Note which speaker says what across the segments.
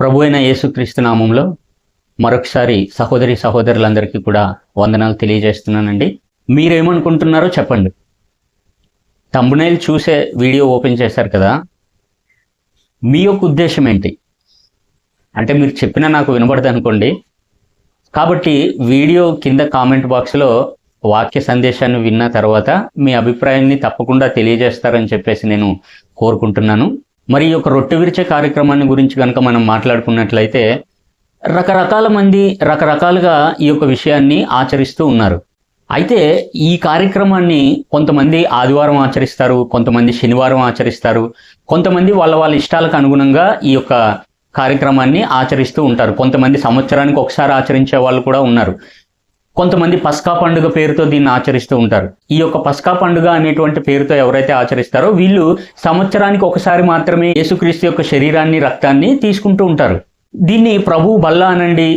Speaker 1: ప్రభు అయిన యేసుక్రీస్తు నామంలో మరొకసారి సహోదరి సహోదరులందరికీ కూడా వందనాలు తెలియజేస్తున్నానండి. మీరేమనుకుంటున్నారో చెప్పండి. థంబ్నెయిల్ చూసే వీడియో ఓపెన్ చేశారు కదా, మీ యొక్క ఉద్దేశం ఏంటి? అంటే మీరు చెప్పినా నాకు వినబడదు అనుకోండి. కాబట్టి వీడియో కింద కామెంట్ బాక్స్లో వాక్య సందేశాన్ని విన్న తర్వాత మీ అభిప్రాయాన్ని తప్పకుండా తెలియజేస్తారని చెప్పేసి నేను కోరుకుంటున్నాను. మరి ఈ యొక్క రొట్టె విరిచే కార్యక్రమాన్ని గురించి కనుక మనం మాట్లాడుకున్నట్లయితే రకరకాల మంది రకరకాలుగా ఈ యొక్క విషయాన్ని ఆచరిస్తూ ఉన్నారు. అయితే ఈ కార్యక్రమాన్ని కొంతమంది ఆదివారం ఆచరిస్తారు, కొంతమంది శనివారం ఆచరిస్తారు, కొంతమంది వాళ్ళ ఇష్టాలకు అనుగుణంగా ఈ యొక్క కార్యక్రమాన్ని ఆచరిస్తూ ఉంటారు. కొంతమంది సంవత్సరానికి ఒకసారి ఆచరించే వాళ్ళు కూడా ఉన్నారు. కొంతమంది పస్కా పండుగ పేరుతో దీన్ని ఆచరిస్తూ ఉంటారు. ఈ యొక్క పస్కా పండుగ అనేటువంటి పేరుతో ఎవరైతే ఆచరిస్తారో వీళ్ళు సంవత్సరానికి ఒకసారి మాత్రమే యేసుక్రీస్తు యొక్క శరీరాన్ని రక్తాన్ని తీసుకుంటూ ఉంటారు. దీన్ని ప్రభు బల్ల అనండి,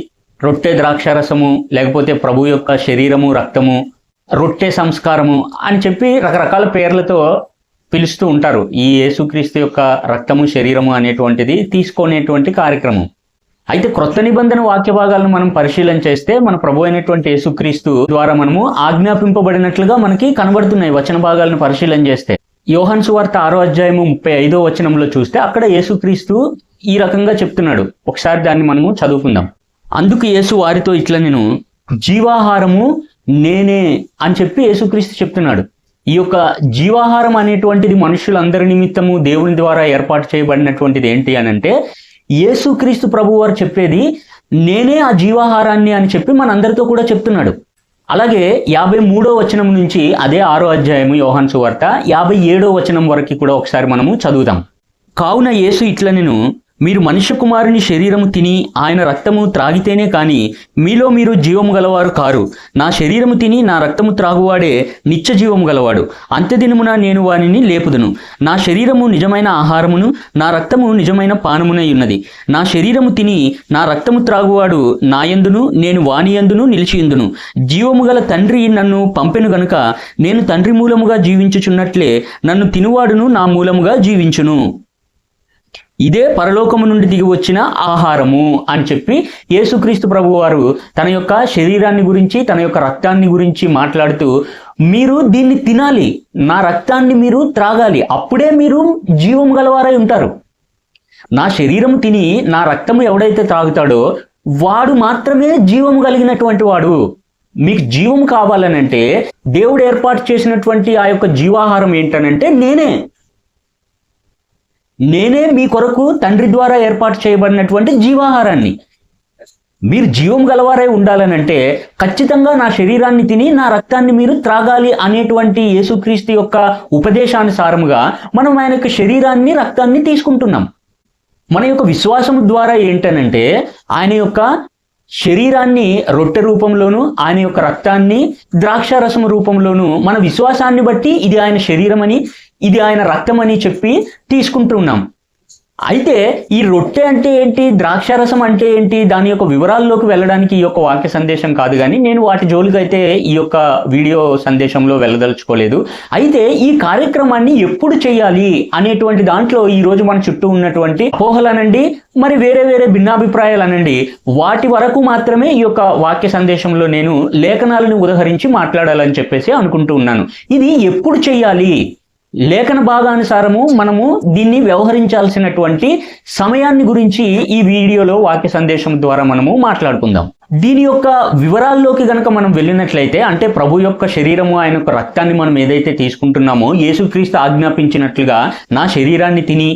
Speaker 1: రొట్టె ద్రాక్షారసము, లేకపోతే ప్రభు యొక్క శరీరము రక్తము, రొట్టె సంస్కారము అని చెప్పి రకరకాల పేర్లతో పిలుస్తూ ఉంటారు. ఈ యేసుక్రీస్తు యొక్క రక్తము శరీరము అనేటువంటిది తీసుకునేటువంటి కార్యక్రమం. అయితే క్రొత్త నిబంధన వాక్య భాగాలను మనం పరిశీలన చేస్తే మన ప్రభు అయినటువంటి యేసుక్రీస్తు ద్వారా మనము ఆజ్ఞాపింపబడినట్లుగా మనకి కనబడుతున్నాయి. వచన భాగాలను పరిశీలన చేస్తే యోహాను సువార్త 6వ అధ్యాయము 35వ వచనంలో చూస్తే అక్కడ యేసుక్రీస్తు ఈ రకంగా చెప్తున్నాడు. ఒకసారి దాన్ని మనము చదువుకుందాం. అందుకు యేసు వారితో ఇట్లా, నేను జీవాహారము నేనే అని చెప్పి యేసుక్రీస్తు చెప్తున్నాడు. ఈ యొక్క జీవాహారం అనేటువంటిది మనుషులందరి నిమిత్తము దేవుని ద్వారా ఏర్పాటు చేయబడినటువంటిది ఏంటి అని అంటే, యేసుక్రీస్తు ప్రభు వారు చెప్పేది నేనే ఆ జీవాహారాన్ని అని చెప్పి మనందరితో కూడా చెప్తున్నాడు. అలాగే 53వ వచనం నుంచి అదే 6వ అధ్యాయము యోహాను సువార్త 57వ వచనం వరకు కూడా ఒకసారి మనము చదువుదాం. కావున యేసు ఇట్లా, నేను మీరు మనుష్య కుమారుని శరీరము తిని ఆయన రక్తము త్రాగితేనే కానీ మీలో మీరు జీవము గలవారు కారు. నా శరీరము తిని నా రక్తము త్రాగువాడే నిత్య జీవము గలవాడు. అంత్యదినమున నేను వానిని లేపుదును. నా శరీరము నిజమైన ఆహారమును, నా రక్తము నిజమైన పానమునై ఉన్నది. నా శరీరము తిని నా రక్తము త్రాగువాడు నా యందును, నేను వాని యందును నిలిచియుందును. జీవము గల తండ్రి నన్ను పంపెను గనుక నేను తండ్రి మూలముగా జీవించుచున్నట్లే నన్ను తినువాడును నా మూలముగా జీవించును. ఇదే పరలోకము నుండి దిగి వచ్చిన ఆహారము అని చెప్పి యేసుక్రీస్తు ప్రభు వారు తన యొక్క శరీరాన్ని గురించి, తన యొక్క రక్తాన్ని గురించి మాట్లాడుతూ, మీరు దీన్ని తినాలి, నా రక్తాన్ని మీరు త్రాగాలి, అప్పుడే మీరు జీవం గలవారై ఉంటారు. నా శరీరము తిని నా రక్తము ఎవడైతే త్రాగుతాడో వాడు మాత్రమే జీవము కలిగినటువంటి వాడు. మీకు జీవం కావాలనంటే దేవుడు ఏర్పాటు చేసినటువంటి ఆ యొక్క జీవాహారం ఏంటనంటే నేనే మీ కొరకు తండ్రి ద్వారా ఏర్పాటు చేయబడినటువంటి జీవాహారాన్ని. మీరు జీవం గలవారై ఉండాలనంటే ఖచ్చితంగా నా శరీరాన్ని తిని నా రక్తాన్ని మీరు త్రాగాలి అనేటువంటి యేసుక్రీస్తు యొక్క ఉపదేశానుసారముగా మనం ఆయన యొక్క శరీరాన్ని రక్తాన్ని తీసుకుంటున్నాం. మన యొక్క విశ్వాసం ద్వారా ఏంటనంటే ఆయన యొక్క శరీరాన్ని రొట్టె రూపంలోను, ఆయన యొక్క రక్తాన్ని ద్రాక్షారసం రూపంలోను మన విశ్వాసాన్ని బట్టి ఇది ఆయన శరీరం అని, ఇది ఆయన రక్తం అని చెప్పి తీసుకుంటున్నాం. అయితే ఈ రొట్టె అంటే ఏంటి, ద్రాక్షారసం అంటే ఏంటి, దాని యొక్క వివరాల్లోకి వెళ్ళడానికి ఈ యొక్క వాక్య సందేశం కాదు, కానీ నేను వాటి జోలికైతే ఈ యొక్క వీడియో సందేశంలో వెళ్ళదలుచుకోలేదు. అయితే ఈ కార్యక్రమాన్ని ఎప్పుడు చేయాలి అనేటువంటి దాంట్లో ఈరోజు మన చుట్టూ ఉన్నటువంటి అపోహలనండి, మరి వేరే భిన్నాభిప్రాయాలు అనండి, వాటి వరకు మాత్రమే ఈ యొక్క వాక్య సందేశంలో నేను లేఖనాలను ఉదహరించి మాట్లాడాలని చెప్పేసి అనుకుంటూ ఉన్నాను. ఇది ఎప్పుడు చేయాలి, లేఖన భాగానుసారము మనము దీన్ని వ్యవహరించాల్సినటువంటి సమయాన్ని గురించి ఈ వీడియోలో వాక్య సందేశం ద్వారా మనము మాట్లాడుకుందాం. దీని యొక్క వివరాల్లోకి గనక మనం వెళ్ళినట్లయితే, అంటే ప్రభు యొక్క శరీరము, ఆయన యొక్క రక్తాన్ని మనం ఏదైతే తీసుకుంటున్నామో యేసుక్రీస్తు ఆజ్ఞాపించినట్లుగా నా శరీరాన్ని తిని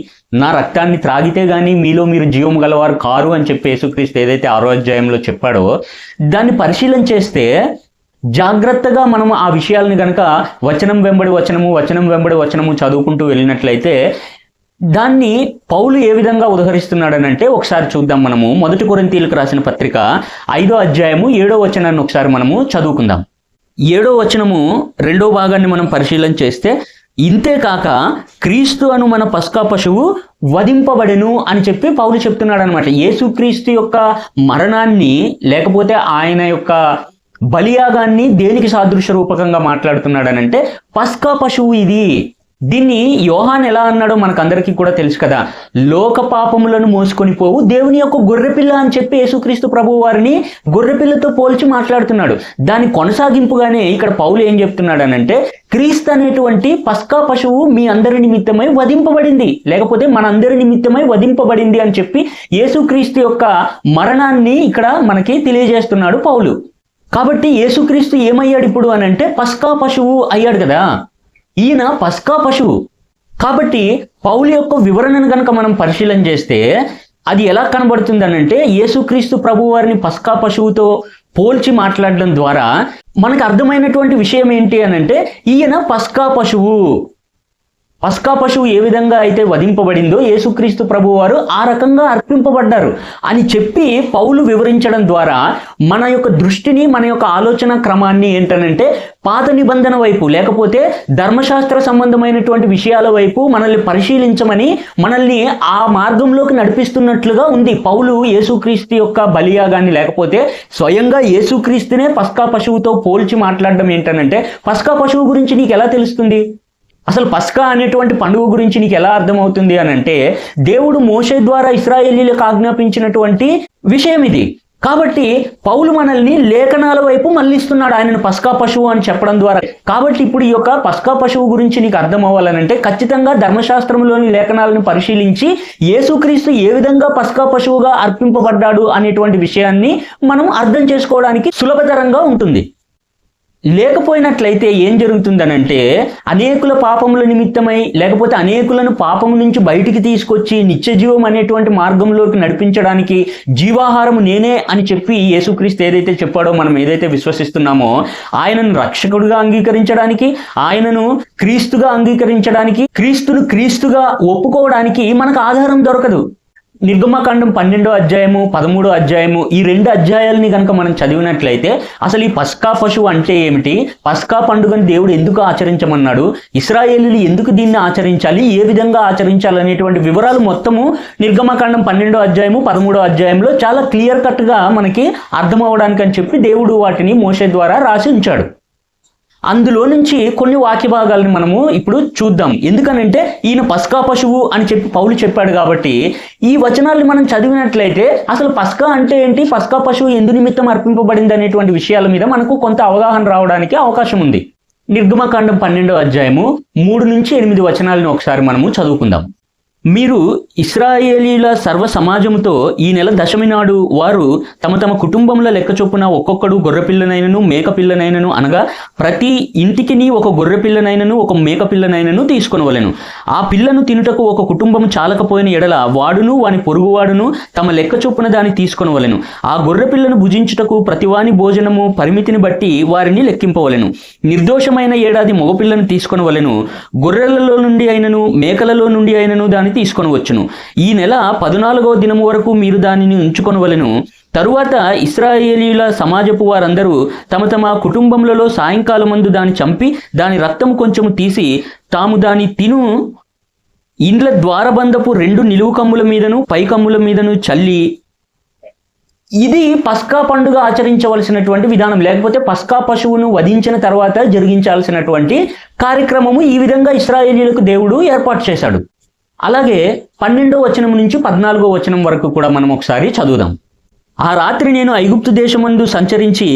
Speaker 1: నా రక్తాన్ని త్రాగితే గానీ మీలో మీరు జీవం గలవారు కారు అని చెప్పి యేసుక్రీస్తు ఏదైతే 6వ అధ్యాయంలో చెప్పాడో దాన్ని పరిశీలన చేస్తే జాగ్రత్తగా మనం ఆ విషయాలను గనక వచనం వెంబడి వచనము చదువుకుంటూ వెళ్ళినట్లయితే దాన్ని పౌలు ఏ విధంగా ఉదహరిస్తున్నాడనంటే ఒకసారి చూద్దాం. మనము 1 కొరింథీయులకు రాసిన పత్రిక 5వ అధ్యాయము 7వ వచనాన్ని ఒకసారి మనము చదువుకుందాం. 7వ వచనము 2వ భాగాన్ని మనం పరిశీలన చేస్తే, ఇంతేకాక క్రీస్తు అను మన పస్కా పశువు వధింపబడెను అని చెప్పి పౌలు చెప్తున్నాడు అనమాట. యేసుక్రీస్తు యొక్క మరణాన్ని, లేకపోతే ఆయన యొక్క బలియాగాన్ని దేనికి సాదృశ్య రూపకంగా మాట్లాడుతున్నాడనంటే పస్కా పశువు ఇది, దీన్ని యోహాన్ ఎలా అన్నాడో మనకందరికీ కూడా తెలుసు కదా. లోక పాపములను మోసుకొని పోవు దేవుని యొక్క గొర్రెపిల్ల అని చెప్పి యేసుక్రీస్తు ప్రభువు వారిని గొర్రెపిల్లతో పోల్చి మాట్లాడుతున్నాడు. దాని కొనసాగింపుగానే ఇక్కడ పౌలు ఏం చెప్తున్నాడనంటే, క్రీస్తు అనేటువంటి పస్కా పశువు మీ అందరి నిమిత్తమై వధింపబడింది, లేకపోతే మనందరి నిమిత్తమై వధింపబడింది అని చెప్పి యేసుక్రీస్తు యొక్క మరణాన్ని ఇక్కడ మనకి తెలియజేస్తున్నాడు పౌలు. కాబట్టి యేసుక్రీస్తు ఏమయ్యాడు ఇప్పుడు అని అంటే పస్కా పశువు అయ్యాడు కదా. ఈయన పస్కా పశువు. కాబట్టి పౌలు యొక్క వివరణను కనుక మనం పరిశీలన చేస్తే అది ఎలా కనబడుతుంది అనంటే, యేసుక్రీస్తు ప్రభు వారిని పస్కా పశువుతో పోల్చి మాట్లాడడం ద్వారా మనకు అర్థమైనటువంటి విషయం ఏంటి అనంటే, ఈయన పస్కా పశువు. పస్కా పశువు ఏ విధంగా అయితే వధింపబడిందో యేసుక్రీస్తు ప్రభు వారు ఆ రకంగా అర్పింపబడ్డారు అని చెప్పి పౌలు వివరించడం ద్వారా మన యొక్క దృష్టిని, మన యొక్క ఆలోచన క్రమాన్ని ఏంటనంటే పాత నిబంధన వైపు, లేకపోతే ధర్మశాస్త్ర సంబంధమైనటువంటి విషయాల వైపు మనల్ని పరిశీలించమని, మనల్ని ఆ మార్గంలోకి నడిపిస్తున్నట్లుగా ఉంది. పౌలు యేసుక్రీస్తు యొక్క బలియాగాన్ని, లేకపోతే స్వయంగా యేసుక్రీస్తునే పస్కా పశువుతో పోల్చి మాట్లాడడం ఏంటనంటే, పస్కా పశువు గురించి నీకు ఎలా తెలుస్తుంది? అసలు పస్కా అనేటువంటి పండుగ గురించి నీకు ఎలా అర్థమవుతుంది అని అంటే, దేవుడు మోషే ద్వారా ఇశ్రాయేలీలకు ఆజ్ఞాపించినటువంటి విషయం ఇది. కాబట్టి పౌలు మనల్ని లేఖనాల వైపు మళ్ళిస్తున్నాడు ఆయనను పస్కా పశువు అని చెప్పడం ద్వారా. కాబట్టి ఇప్పుడు ఈ యొక్క పస్కా పశువు గురించి నీకు అర్థం అవ్వాలనంటే ఖచ్చితంగా ధర్మశాస్త్రంలోని లేఖనాలను పరిశీలించి యేసుక్రీస్తు ఏ విధంగా పస్కా పశువుగా అర్పింపబడ్డాడు అనేటువంటి విషయాన్ని మనం అర్థం చేసుకోవడానికి సులభతరంగా ఉంటుంది. లేకపోయినట్లయితే ఏం జరుగుతుందనంటే, అనేకుల పాపముల నిమిత్తమై, లేకపోతే అనేకులను పాపము నుంచి బయటికి తీసుకొచ్చి నిత్య జీవం అనేటువంటి మార్గంలోకి నడిపించడానికి జీవాహారము నేనే అని చెప్పి యేసుక్రీస్తు ఏదైతే చెప్పాడో, మనం ఏదైతే విశ్వసిస్తున్నామో, ఆయనను రక్షకుడిగా అంగీకరించడానికి, ఆయనను క్రీస్తుగా అంగీకరించడానికి, క్రీస్తును క్రీస్తుగా ఒప్పుకోవడానికి మనకు ఆధారం దొరకదు. నిర్గమకాండం 12వ అధ్యాయము 13వ అధ్యాయము ఈ 2 అధ్యాయాలని కనుక మనం చదివినట్లయితే అసలు ఈ పస్కా పశువు అంటే ఏమిటి, పస్కా పండుగను దేవుడు ఎందుకు ఆచరించమన్నాడు, ఇశ్రాయేలీయులు ఎందుకు దీన్ని ఆచరించాలి, ఏ విధంగా ఆచరించాలి అనేటువంటి వివరాలు మొత్తము నిర్గమకాండం 12వ అధ్యాయము 13వ అధ్యాయంలో చాలా క్లియర్ కట్గా మనకి అర్థం అవడానికి అని చెప్పి దేవుడు వాటిని మోషే ద్వారా రాసి ఉంచాడు. అందులో నుంచి కొన్ని వాక్య భాగాలను మనము ఇప్పుడు చూద్దాం. ఎందుకనంటే ఈయన పస్కా పశువు అని చెప్పి పౌలు చెప్పాడు కాబట్టి ఈ వచనాలను మనం చదివినట్లయితే అసలు పస్కా అంటే ఏంటి, పస్కా పశువు ఎందు నిమిత్తం అర్పింపబడింది అనేటువంటి విషయాల మీద మనకు కొంత అవగాహన రావడానికి అవకాశం ఉంది. నిర్గమకాండం 12వ అధ్యాయము 3 నుంచి 8 వచనాలను ఒకసారి మనము చదువుకుందాం. మీరు ఇశ్రాయేలీల సర్వ సమాజముతో ఈ నెల దశమి నాడు వారు తమ తమ కుటుంబముల లెక్క చొప్పున ఒక్కొక్కడు గొర్రెపిల్లనైనను మేకపిల్లనైనను, అనగా ప్రతి ఇంటికి ఒక గొర్రెపిల్లనైనను ఒక మేకపిల్లనైనను తీసుకొనవలెను. ఆ పిల్లను తినుటకు ఒక కుటుంబం చాలకపోయిన ఎడల వాడును వాని పొరుగువాడును తమ లెక్క చొప్పున దాన్ని తీసుకొనవలెను. ఆ గొర్రెపిల్లను భుజించుటకు ప్రతివాని భోజనము పరిమితిని బట్టి వారిని లెక్కింపవలెను. నిర్దోషమైన ఏడాది మగపిల్లను తీసుకొనవలెను. గొర్రెలలో నుండి అయినను మేకలలో నుండి అయినను దాన్ని తీసుకొనవచ్చును. ఈ నెల 14వ దినము వరకు మీరు దానిని ఉంచుకొనవలెను. తరువాత ఇశ్రాయేలీయుల సమాజపు వారందరూ తమ తమ కుటుంబములలో సాయంకాలమందు దాన్ని చంపి దాని రక్తము కొంచెము తీసి తాము దాని తిను ఇండ్ల ద్వారబంధపు 2 నిలువు కమ్ముల మీదను పై కమ్ముల మీదను చల్లి, ఇది పస్కా పండుగ ఆచరించవలసినటువంటి విధానం, లేకపోతే పస్కా పశువును వధించిన తర్వాత జరిగించాల్సినటువంటి కార్యక్రమము. ఈ విధంగా ఇశ్రాయేలీయులకు దేవుడు ఏర్పాటు చేశాడు. అలాగే 12వ వచనం నుంచి 14వ వచనం వరకు కూడా మనం ఒకసారి చదువుదాం. ఆ రాత్రి నేను ఐగుప్తు దేశమందు సంచరించి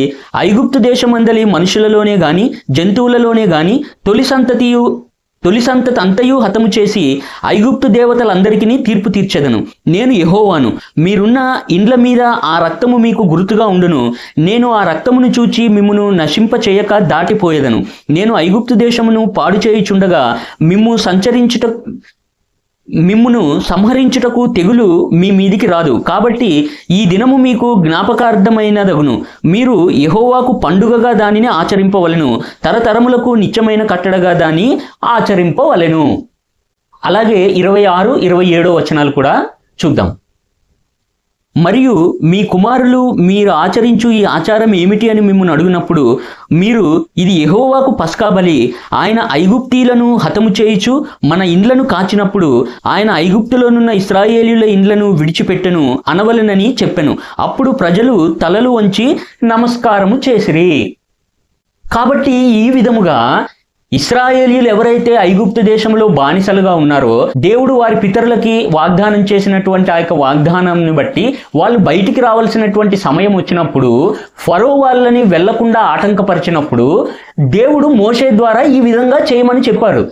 Speaker 1: ఐగుప్తు దేశమందలి మనుషులలోనే గాని జంతువులలోనే గాని తొలి సంతతి అంతయు హతము చేసి ఐగుప్తు దేవతలందరికీ తీర్పు తీర్చెదను. నేను యెహోవాను. మీరున్న ఇండ్ల మీద ఆ రక్తము మీకు గుర్తుగా ఉండును. నేను ఆ రక్తమును చూచి మిమ్మును నశింప చేయక దాటిపోయేదను. నేను ఐగుప్తు దేశమును పాడు చేయుచుండగా మిమ్మును సంహరించుటకు తెగులు మీ మీదికి రాదు. కాబట్టి ఈ దినము మీకు జ్ఞాపకార్థమైనదగును. మీరు యెహోవాకు పండుగగా దానిని ఆచరింపవలెను. తరతరములకు నిత్యమైన కట్టడగా దాన్ని ఆచరింపవలెను. అలాగే 26, 27 వచనాలు కూడా చూద్దాం. మరియు మీ కుమారులు మీరు ఆచరించు ఈ ఆచారం ఏమిటి అని మిమ్మల్ని అడిగినప్పుడు మీరు, ఇది యెహోవాకు పస్కా బలి. ఆయన ఐగుప్తీలను హతము చేయుచు మన ఇండ్లను కాచినప్పుడు ఆయన ఐగుప్తులోనున్న ఇశ్రాయేలీయుల ఇండ్లను విడిచిపెట్టెను అనవలెనని చెప్పెను. అప్పుడు ప్రజలు తలలు వంచి నమస్కారము చేసిరి. కాబట్టి ఈ విధముగా ఇశ్రాయేలీయులు ఎవరైతే ఐగుప్తు దేశంలో బానిసలుగా ఉన్నారో దేవుడు వారి పితరులకి వాగ్దానం చేసినటువంటి ఆ యొక్క వాగ్దానాన్ని బట్టి వాళ్ళు బయటికి రావాల్సినటువంటి సమయం వచ్చినప్పుడు ఫరో వాళ్ళని వెళ్లకుండా ఆటంకపరిచినప్పుడు దేవుడు మోషే ద్వారా ఈ విధంగా చేయమని చెప్పారు.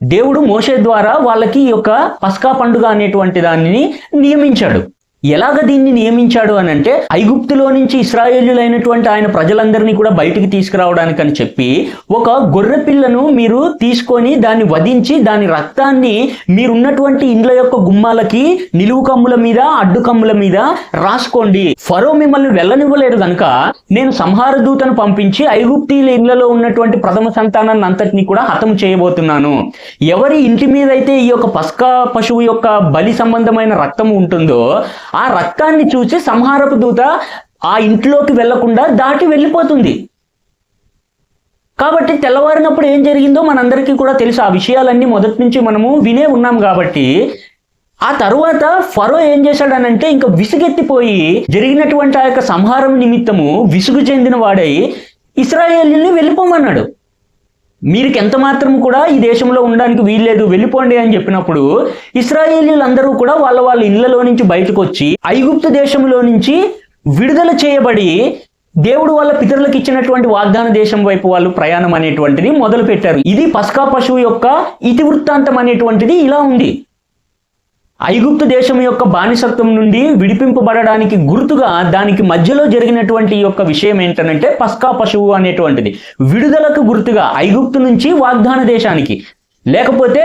Speaker 1: దేవుడు మోషే ద్వారా వాళ్ళకి ఈ యొక్క పస్కా పండుగ అనేటువంటి దానిని నియమించాడు. ఎలాగ దీన్ని నియమించాడు అని అంటే, ఐగుప్తులో నుంచి ఇశ్రాయేలీయులైనటువంటి ఆయన ప్రజలందరినీ కూడా బయటికి తీసుకురావడానికి అని చెప్పి ఒక గొర్రె పిల్లను మీరు తీసుకొని దాన్ని వధించి దాని రక్తాన్ని మీరున్నటువంటి ఇండ్ల యొక్క గుమ్మాలకి నిలువు కమ్ముల మీద అడ్డు కమ్ముల మీద రాసుకోండి. ఫరో మిమ్మల్ని వెళ్ళనివ్వలేడు కనుక నేను సంహార దూతను పంపించి ఐగుప్తీయుల ఇళ్లలో ఉన్నటువంటి ప్రథమ సంతానాన్ని అంతటినీ కూడా హతం చేయబోతున్నాను. ఎవరి ఇంటి మీద అయితే ఈ యొక్క పస్కా పశువు యొక్క బలి సంబంధమైన రక్తం ఉంటుందో ఆ రక్తాన్ని చూసి సంహారపు దూత ఆ ఇంట్లోకి వెళ్లకుండా దాటి వెళ్ళిపోతుంది. కాబట్టి తెల్లవారినప్పుడు ఏం జరిగిందో మనందరికీ కూడా తెలుసు. ఆ విషయాలన్నీ మొదటి నుంచి మనము వినే ఉన్నాం. కాబట్టి ఆ తరువాత ఫరో ఏం చేశాడనంటే ఇంకా విసుగెత్తిపోయి జరిగినటువంటి ఆ యొక్క సంహారం నిమిత్తము విసుగు చెందిన వాడై ఇశ్రాయేలీయుల్ని వెళ్ళిపోమన్నాడు. మీకు ఎంత మాత్రం కూడా ఈ దేశంలో ఉండడానికి వీల్లేదు, వెళ్ళిపోండి అని చెప్పినప్పుడు ఇశ్రాయేలీయులందరూ కూడా వాళ్ళ ఇళ్లలో నుంచి బయటకు వచ్చి ఐగుప్తు దేశంలో నుంచి విడుదల చేయబడి దేవుడు వాళ్ళ పితరులకు ఇచ్చినటువంటి వాగ్దాన దేశం వైపు వాళ్ళు ప్రయాణం అనేటువంటిది మొదలు పెట్టారు. ఇది పస్కా పశువు యొక్క ఇతివృత్తాంతం అనేటువంటిది ఇలా ఉంది. ఐగుప్తు దేశం యొక్క బానిసత్వం నుండి విడిపింపబడడానికి గుర్తుగా దానికి మధ్యలో జరిగినటువంటి యొక్క విషయం ఏంటంటే పస్కా పశువు అనేటువంటిది విడుదలకు గుర్తుగా ఐగుప్తు నుంచి వాగ్దాన దేశానికి, లేకపోతే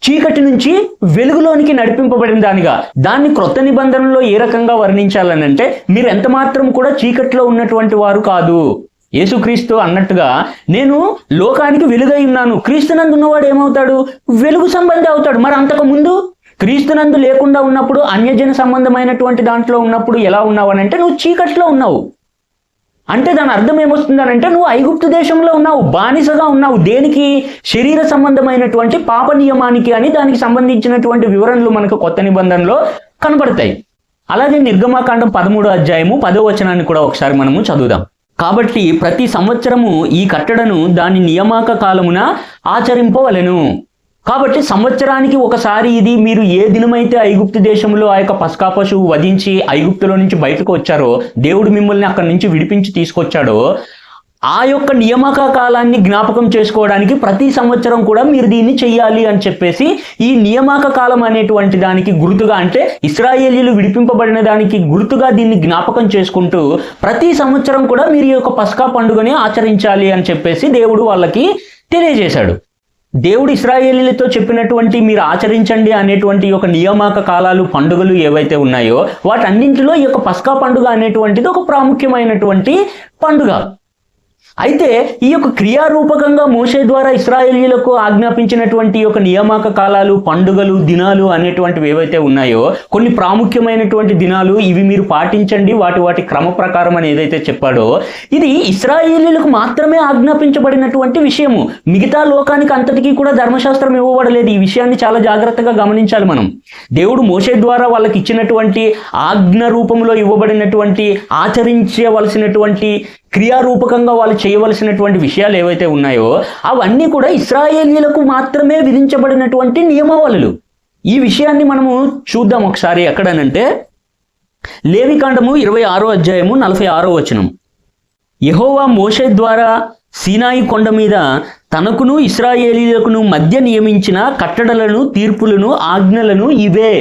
Speaker 1: చీకటి నుంచి వెలుగులోనికి నడిపింపబడిన దానిగా. దాన్ని క్రొత్త నిబంధనలో ఏ రకంగా వర్ణించాలనంటే, మీరు ఎంత మాత్రం కూడా చీకట్లో ఉన్నటువంటి వారు కాదు. యేసుక్రీస్తు అన్నట్టుగా నేను లోకానికి వెలుగై ఉన్నాను. క్రీస్తునందు ఉన్నవాడు ఏమవుతాడు? వెలుగు సంబంధి అవుతాడు. మరి అంతకు ముందు క్రీస్తునందు లేకుండా ఉన్నప్పుడు, అన్యజన సంబంధమైనటువంటి దాంట్లో ఉన్నప్పుడు ఎలా ఉన్నావు అని అంటే నువ్వు చీకట్లో ఉన్నావు. అంటే దాని అర్థం ఏమొస్తుందనంటే నువ్వు ఐగుప్తు దేశంలో ఉన్నావు, బానిసగా ఉన్నావు. దేనికి? శరీర సంబంధమైనటువంటి పాప నియమానికి అని దానికి సంబంధించినటువంటి వివరణలు మనకు కొత్త నిబంధనలో కనబడతాయి. అలాగే నిర్గమాకాండం 13వ అధ్యాయము 10వ వచనాన్ని కూడా ఒకసారి మనము చదువుదాం. కాబట్టి ప్రతి సంవత్సరము ఈ కట్టడను దాని నియామక కాలమున ఆచరింపవలెను. కాబట్టి సంవత్సరానికి ఒకసారి ఇది మీరు ఏ దినమైతే ఐగుప్తు దేశంలో ఆ యొక్క పస్కా పశువు వధించి ఐగుప్తులో నుంచి బయటకు వచ్చారో, దేవుడు మిమ్మల్ని అక్కడి నుంచి విడిపించి తీసుకొచ్చాడో, ఆ యొక్క నియామక కాలాన్ని జ్ఞాపకం చేసుకోవడానికి ప్రతి సంవత్సరం కూడా మీరు దీన్ని చెయ్యాలి అని చెప్పేసి ఈ నియామక కాలం అనేటువంటి దానికి గుర్తుగా, అంటే ఇశ్రాయేలీయులు విడిపింపబడిన దానికి గుర్తుగా దీన్ని జ్ఞాపకం చేసుకుంటూ ప్రతి సంవత్సరం కూడా మీరు ఈ యొక్క పస్కా పండుగని ఆచరించాలి అని చెప్పేసి దేవుడు వాళ్ళకి తెలియజేశాడు. దేవుడు ఇశ్రాయేలీయులతో చెప్పినటువంటి మీరు ఆచరించండి అనేటువంటి ఒక నియామక కాలాలు, పండుగలు ఏవైతే ఉన్నాయో వాటన్నింటిలో ఈ యొక్క పస్కా పండుగ అనేటువంటిది ఒక ప్రాముఖ్యమైనటువంటి పండుగ. అయితే ఈ యొక్క క్రియారూపకంగా మోషే ద్వారా ఇశ్రాయేలీయులకు ఆజ్ఞాపించినటువంటి యొక్క నియామక కాలాలు, పండుగలు, దినాలు అనేటువంటివి ఏవైతే ఉన్నాయో, కొన్ని ప్రాముఖ్యమైనటువంటి దినాలు ఇవి మీరు పాటించండి వాటి క్రమ ప్రకారం అని ఏదైతే చెప్పాడో, ఇది ఇశ్రాయేలీయులకు మాత్రమే ఆజ్ఞాపించబడినటువంటి విషయము. మిగతా లోకానికి అంతటికీ కూడా ధర్మశాస్త్రం ఇవ్వబడలేదు. ఈ విషయాన్ని చాలా జాగ్రత్తగా గమనించాలి మనం. దేవుడు మోషే ద్వారా వాళ్ళకి ఇచ్చినటువంటి ఆజ్ఞ రూపంలో ఇవ్వబడినటువంటి ఆచరించవలసినటువంటి క్రియారూపకంగా వాళ్ళు చేయవలసినటువంటి విషయాలు ఏవైతే ఉన్నాయో అవన్నీ కూడా ఇశ్రాయేలీయులకు మాత్రమే విధించబడినటువంటి నియమావళులు. ఈ విషయాన్ని మనము చూద్దాం ఒకసారి. ఎక్కడనంటే లేవికాండము 26వ అధ్యాయము 46వ వచనం. యెహోవా మోషే ద్వారా సీనాయి కొండ మీద తనకును ఇశ్రాయేలీయులకును మధ్య నియమించిన కట్టడలను, తీర్పులను, ఆజ్ఞలను ఇవే.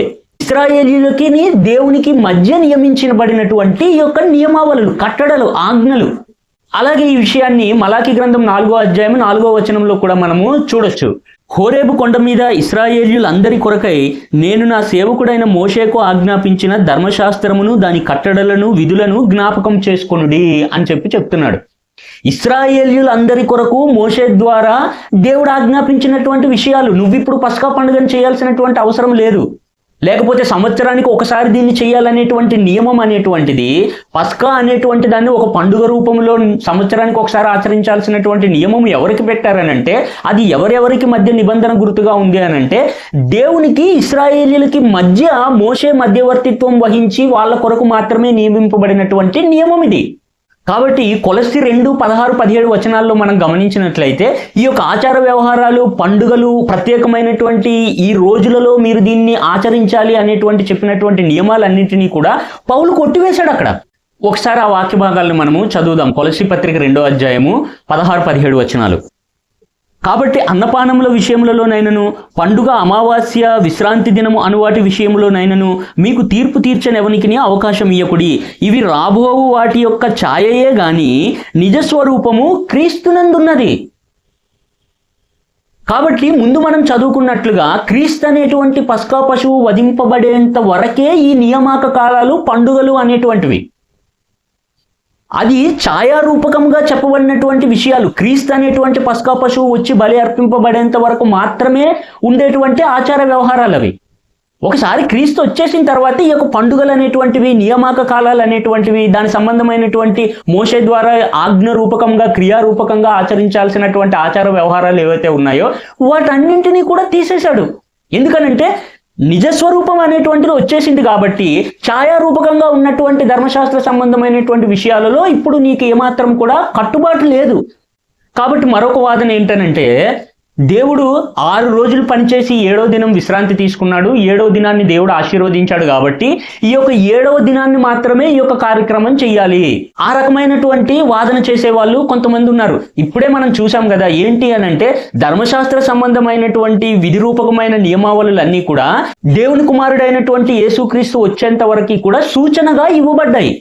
Speaker 1: ఇశ్రాయేలీయులకి దేవునికి మధ్య నియమించబడినటువంటి ఈ యొక్క నియమావళులు, కట్టడలు, ఆజ్ఞలు. అలాగే ఈ విషయాన్ని మలాకి గ్రంథం 4వ అధ్యాయం 4వ వచనంలో కూడా మనము చూడొచ్చు. హోరేబు కొండ మీద ఇశ్రాయేలీయులందరి కొరకై నేను నా సేవకుడైన మోషేకు ఆజ్ఞాపించిన ధర్మశాస్త్రమును, దాని కట్టడలను, విధులను జ్ఞాపకం చేసుకొనుడి అని చెప్తున్నాడు. ఇశ్రాయేలీయులందరి కొరకు మోషే ద్వారా దేవుడు ఆజ్ఞాపించినటువంటి విషయాలు. నువ్విప్పుడు పస్కా పండుగను చేయాల్సినటువంటి అవసరం లేదు, లేకపోతే సంవత్సరానికి ఒకసారి దీన్ని చేయాలనేటువంటి నియమం అనేటువంటిది, పస్కా అనేటువంటి దాన్ని ఒక పండుగ రూపంలో సంవత్సరానికి ఒకసారి ఆచరించాల్సినటువంటి నియమం ఎవరికి పెట్టారనంటే, అది ఎవరెవరికి మధ్య నిబంధన గుర్తుగా ఉంది అనంటే, దేవునికి ఇశ్రాయేలీయులకి మధ్య మోషే మధ్యవర్తిత్వం వహించి వాళ్ళ కొరకు మాత్రమే నియమింపబడినటువంటి నియమం ఇది. కాబట్టి కొలస్సి 2:16-17 వచనాల్లో మనం గమనించినట్లయితే ఈ యొక్క ఆచార వ్యవహారాలు, పండుగలు, ప్రత్యేకమైనటువంటి ఈ రోజులలో మీరు దీన్ని ఆచరించాలి అనేటువంటి చెప్పినటువంటి నియమాలన్నింటినీ కూడా పౌలు కొట్టివేశాడు అక్కడ. ఒకసారి ఆ వాక్య భాగాలను మనము చదువుదాం. కొలస్సి పత్రిక 2వ అధ్యాయము 16-17 వచనాలు. కాబట్టి అన్నపానముల విషయములలోనైనను, పండుగ, అమావాస్య, విశ్రాంతి దినము అనువాటి విషయములోనైనను మీకు తీర్పు తీర్చనెవనికిని అవకాశం ఇయ్యకుడి. ఇవి రాబోవు వాటి యొక్క ఛాయయే గాని నిజస్వరూపము క్రీస్తునందున్నది. కాబట్టి ముందు మనం చదువుకున్నట్లుగా క్రీస్తు అనేటువంటి పస్కా పశువు వధింపబడేంత వరకే ఈ నియామక కాలాలు, పండుగలు అనేటువంటివి. అది ఛాయారూపకంగా చెప్పబడినటువంటి విషయాలు. క్రీస్తు అనేటువంటి పస్కా పశువు వచ్చి బలి అర్పింపబడేంత వరకు మాత్రమే ఉండేటువంటి ఆచార వ్యవహారాలు అవి. ఒకసారి క్రీస్తు వచ్చేసిన తర్వాత ఈ యొక్క పండుగలు అనేటువంటివి, నియామక కాలాలు అనేటువంటివి, దాని సంబంధమైనటువంటి మోషే ద్వారా ఆజ్ఞ రూపకంగా, క్రియారూపకంగా ఆచరించాల్సినటువంటి ఆచార వ్యవహారాలు ఏవైతే ఉన్నాయో వాటన్నింటినీ కూడా తీసేశాడు. ఎందుకనంటే నిజస్వరూపం అనేటువంటిది వచ్చేసింది కాబట్టి ఛాయారూపకంగా ఉన్నటువంటి ధర్మశాస్త్ర సంబంధమైనటువంటి విషయాలలో ఇప్పుడు నీకు ఏమాత్రం కూడా కట్టుబాటు లేదు. కాబట్టి మరొక వాదన ఏంటనంటే దేవుడు 6 రోజులు పనిచేసి 7వ దినం విశ్రాంతి తీసుకున్నాడు. 7వ దినాన్ని దేవుడు ఆశీర్వదించాడు కాబట్టి ఈ యొక్క 7వ దినాన్ని మాత్రమే ఈ యొక్క కార్యక్రమం చెయ్యాలి. ఆ రకమైనటువంటి వాదన చేసే వాళ్ళు కొంతమంది ఉన్నారు. ఇప్పుడే మనం చూసాం కదా, ఏంటి అనంటే ధర్మశాస్త్ర సంబంధమైనటువంటి విధి రూపకమైన నియమావళులన్నీ కూడా దేవుని కుమారుడైనటువంటి యేసుక్రీస్తు వచ్చేంత వరకు కూడా సూచనగా ఇవ్వబడ్డాయి.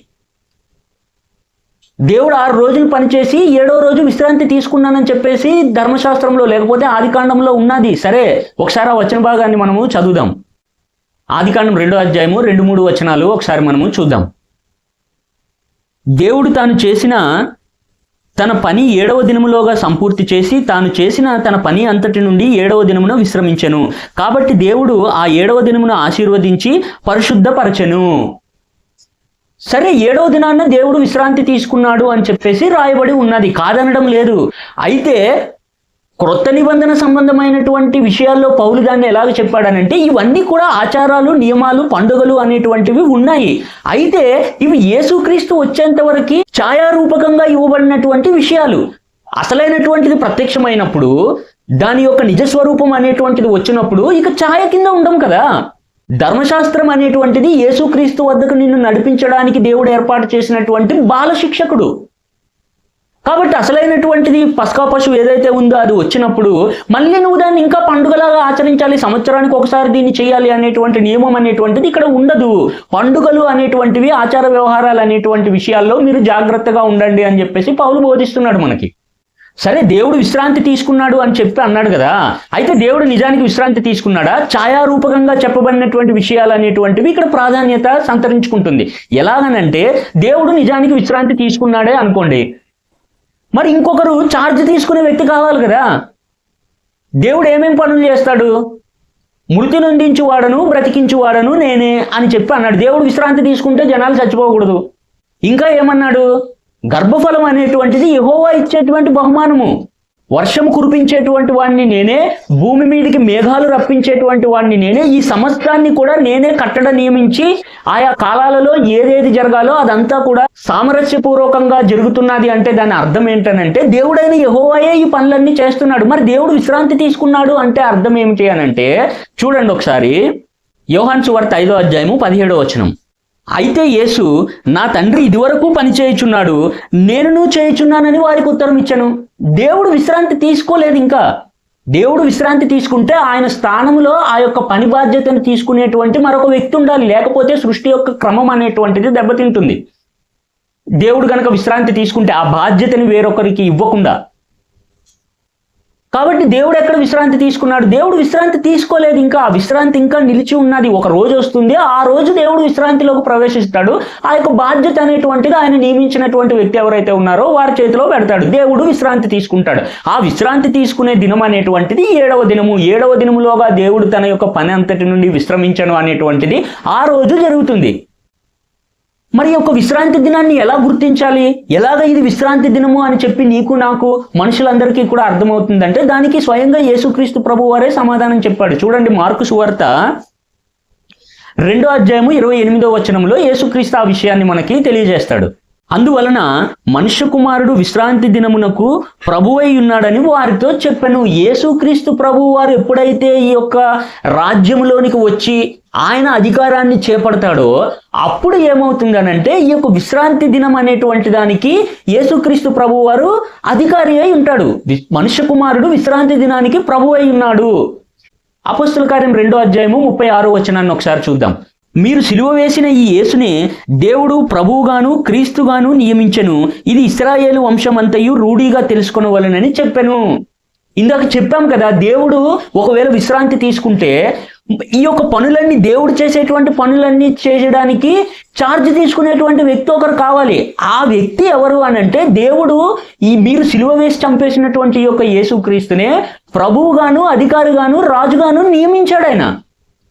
Speaker 1: దేవుడు 6 రోజులు పనిచేసి 7వ రోజు విశ్రాంతి తీసుకున్నానని చెప్పేసి ధర్మశాస్త్రంలో, లేకపోతే ఆదికాండంలో ఉన్నది. సరే, ఒకసారి ఆ వచన భాగాన్ని మనము చదువుదాం. ఆదికాండం 2వ అధ్యాయము 2-3 వచనాలు ఒకసారి మనము చూద్దాం. దేవుడు తాను చేసిన తన పని 7వ దినములోగా సంపూర్తి చేసి తాను చేసిన తన పని అంతటి నుండి 7వ దినమున విశ్రమించెను. కాబట్టి దేవుడు ఆ 7వ దినమున ఆశీర్వదించి పరిశుద్ధపరచెను. సరే, 7వ దినాన్న దేవుడు విశ్రాంతి తీసుకున్నాడు అని చెప్పేసి రాయబడి ఉన్నది, కాదనడం లేదు. అయితే క్రొత్త నిబంధన సంబంధమైనటువంటి విషయాల్లో పౌలు దాన్ని ఎలాగ చెప్పాడనంటే ఇవన్నీ కూడా ఆచారాలు, నియమాలు, పండుగలు అనేటువంటివి ఉన్నాయి. అయితే ఇవి యేసుక్రీస్తు వచ్చేంత వరకు ఛాయారూపకంగా ఇవ్వబడినటువంటి విషయాలు. అసలైనటువంటిది ప్రత్యక్షమైనప్పుడు, దాని యొక్క నిజస్వరూపం అనేటువంటిది వచ్చినప్పుడు ఇక ఛాయ కింద ఉండం కదా. ధర్మశాస్త్రం అనేటువంటిది యేసుక్రీస్తు వద్దకు నిన్ను నడిపించడానికి దేవుడు ఏర్పాటు చేసినటువంటి బాల శిక్షకుడు. కాబట్టి అసలైనటువంటిది పస్కా పశువు ఏదైతే ఉందో అది వచ్చినప్పుడు మళ్ళీ నువ్వు దాన్ని ఇంకా పండుగలాగా ఆచరించాలి, సంవత్సరానికి ఒకసారి దీన్ని చేయాలి అనేటువంటి నియమం అనేటువంటిది ఇక్కడ ఉండదు. పండుగలు అనేటువంటివి, ఆచార వ్యవహారాలు అనేటువంటి విషయాల్లో మీరు జాగ్రత్తగా ఉండండి అని చెప్పేసి పౌలు బోధిస్తున్నాడు మనకి. సరే, దేవుడు విశ్రాంతి తీసుకున్నాడు అని చెప్పి అన్నాడు కదా. అయితే దేవుడు నిజానికి విశ్రాంతి తీసుకున్నాడా? ఛాయారూపకంగా చెప్పబడినటువంటి విషయాలు అనేటువంటివి ఇక్కడ ప్రాధాన్యత సంతరించుకుంటుంది. ఎలాగనంటే దేవుడు నిజానికి విశ్రాంతి తీసుకున్నాడే అనుకోండి, మరి ఇంకొకరు ఛార్జ్ తీసుకునే వ్యక్తి కావాలి కదా. దేవుడు ఏమేం పనులు చేస్తాడు? మృతి నొందించువాడను బ్రతికించువాడను నేనే అని చెప్పి అన్నాడు. దేవుడు విశ్రాంతి తీసుకుంటే జనాలు చచ్చిపోకూడదు. ఇంకా ఏమన్నాడు? గర్భఫలం అనేటువంటిది యెహోవా ఇచ్చేటువంటి బహుమానము. వర్షం కురిపించేటువంటి వాడిని నేనే, భూమి మీదకి మేఘాలు రప్పించేటువంటి వాడిని నేనే, ఈ సమస్తాన్ని కూడా నేనే కట్టడ నియమించి ఆయా కాలాలలో ఏదేది జరగాలో అదంతా కూడా సామరస్యపూర్వకంగా జరుగుతున్నది. అంటే దాని అర్థం ఏంటనంటే దేవుడైన యెహోవాయే ఈ పనులన్నీ చేస్తున్నాడు. మరి దేవుడు విశ్రాంతి తీసుకున్నాడు అంటే అర్థం ఏమిటి అనంటే చూడండి ఒకసారి, యోహాను సువార్త 5వ అధ్యాయము 17వ వచనం. అయితే యేసు, నా తండ్రి ఇదివరకు పని చేయుచున్నాడు, నేనును చేయుచున్నానని వారికి ఉత్తరం ఇచ్చాను. దేవుడు విశ్రాంతి తీసుకోలేదు. ఇంకా దేవుడు విశ్రాంతి తీసుకుంటే ఆయన స్థానంలో ఆ యొక్క పని బాధ్యతను తీసుకునేటువంటి మరొక వ్యక్తి ఉండాలి, లేకపోతే సృష్టి యొక్క క్రమం అనేటువంటిది దెబ్బతింటుంది. దేవుడు గనక విశ్రాంతి తీసుకుంటే ఆ బాధ్యతని వేరొకరికి ఇవ్వకుండా. కాబట్టి దేవుడు ఎక్కడ విశ్రాంతి తీసుకున్నాడు? దేవుడు విశ్రాంతి తీసుకోలేదు. ఇంకా ఆ విశ్రాంతి ఇంకా నిలిచి ఉన్నది. ఒక రోజు వస్తుంది, ఆ రోజు దేవుడు విశ్రాంతిలోకి ప్రవేశిస్తాడు. ఆ యొక్క బాధ్యత అనేటువంటిది ఆయన నియమించినటువంటి వ్యక్తి ఎవరైతే ఉన్నారో వారి చేతిలో పెడతాడు. దేవుడు విశ్రాంతి తీసుకుంటాడు. ఆ విశ్రాంతి తీసుకునే దినం అనేటువంటిది 7వ దినము. 7వ దినములోగా దేవుడు తన యొక్క పని అంతటి నుండి విశ్రమించను అనేటువంటిది ఆ రోజు జరుగుతుంది. మరి ఒక విశ్రాంతి దినాన్ని ఎలా గుర్తించాలి? ఎలాగ ఇది విశ్రాంతి దినము అని చెప్పి నీకు నాకు మనుషులందరికీ కూడా అర్థమవుతుందంటే దానికి స్వయంగా యేసుక్రీస్తు ప్రభు వారే సమాధానం చెప్పాడు. చూడండి, మార్కు సువార్త 2వ అధ్యాయము 28వ వచనంలో యేసుక్రీస్తు ఆ విషయాన్ని మనకి తెలియజేస్తాడు. అందువలన మనుష్య కుమారుడు విశ్రాంతి దినమునకు ప్రభువై ఉన్నాడని వారితో చెప్పాను. యేసుక్రీస్తు ప్రభువు వారు ఎప్పుడైతే ఈ యొక్క రాజ్యంలోనికి వచ్చి ఆయన అధికారాన్ని చేపడతాడో అప్పుడు ఏమవుతుందనంటే ఈ యొక్క విశ్రాంతి దినం అనేటువంటి దానికి యేసుక్రీస్తు ప్రభువు వారు అధికారి అయి ఉంటాడు. మనుష్య కుమారుడు విశ్రాంతి దినానికి ప్రభువు అయి ఉన్నాడు. అపోస్తుల కార్యం 2వ అధ్యాయము 36వ వచనాన్ని ఒకసారి చూద్దాం. మీరు సిలువ వేసిన ఈ యేసునే దేవుడు ప్రభువుగాను క్రీస్తుగాను నియమించెను. ఇది ఇశ్రాయేలు వంశమంతయు రూఢిగా తెలుసుకొనవలెనని చెప్పాను. ఇందాక చెప్పాం కదా, దేవుడు ఒకవేళ విశ్రాంతి తీసుకుంటే ఈ యొక్క పనులన్నీ, దేవుడు చేసేటువంటి పనులన్నీ చేయడానికి ఛార్జ్ తీసుకునేటువంటి వ్యక్తి ఒకరు కావాలి. ఆ వ్యక్తి ఎవరు అని అంటే దేవుడు మీరు సిలువ వేసి చంపేసినటువంటి ఈ యొక్క యేసుక్రీస్తునే ప్రభువుగాను అధికారిగాను రాజుగాను నియమించాడు ఆయన.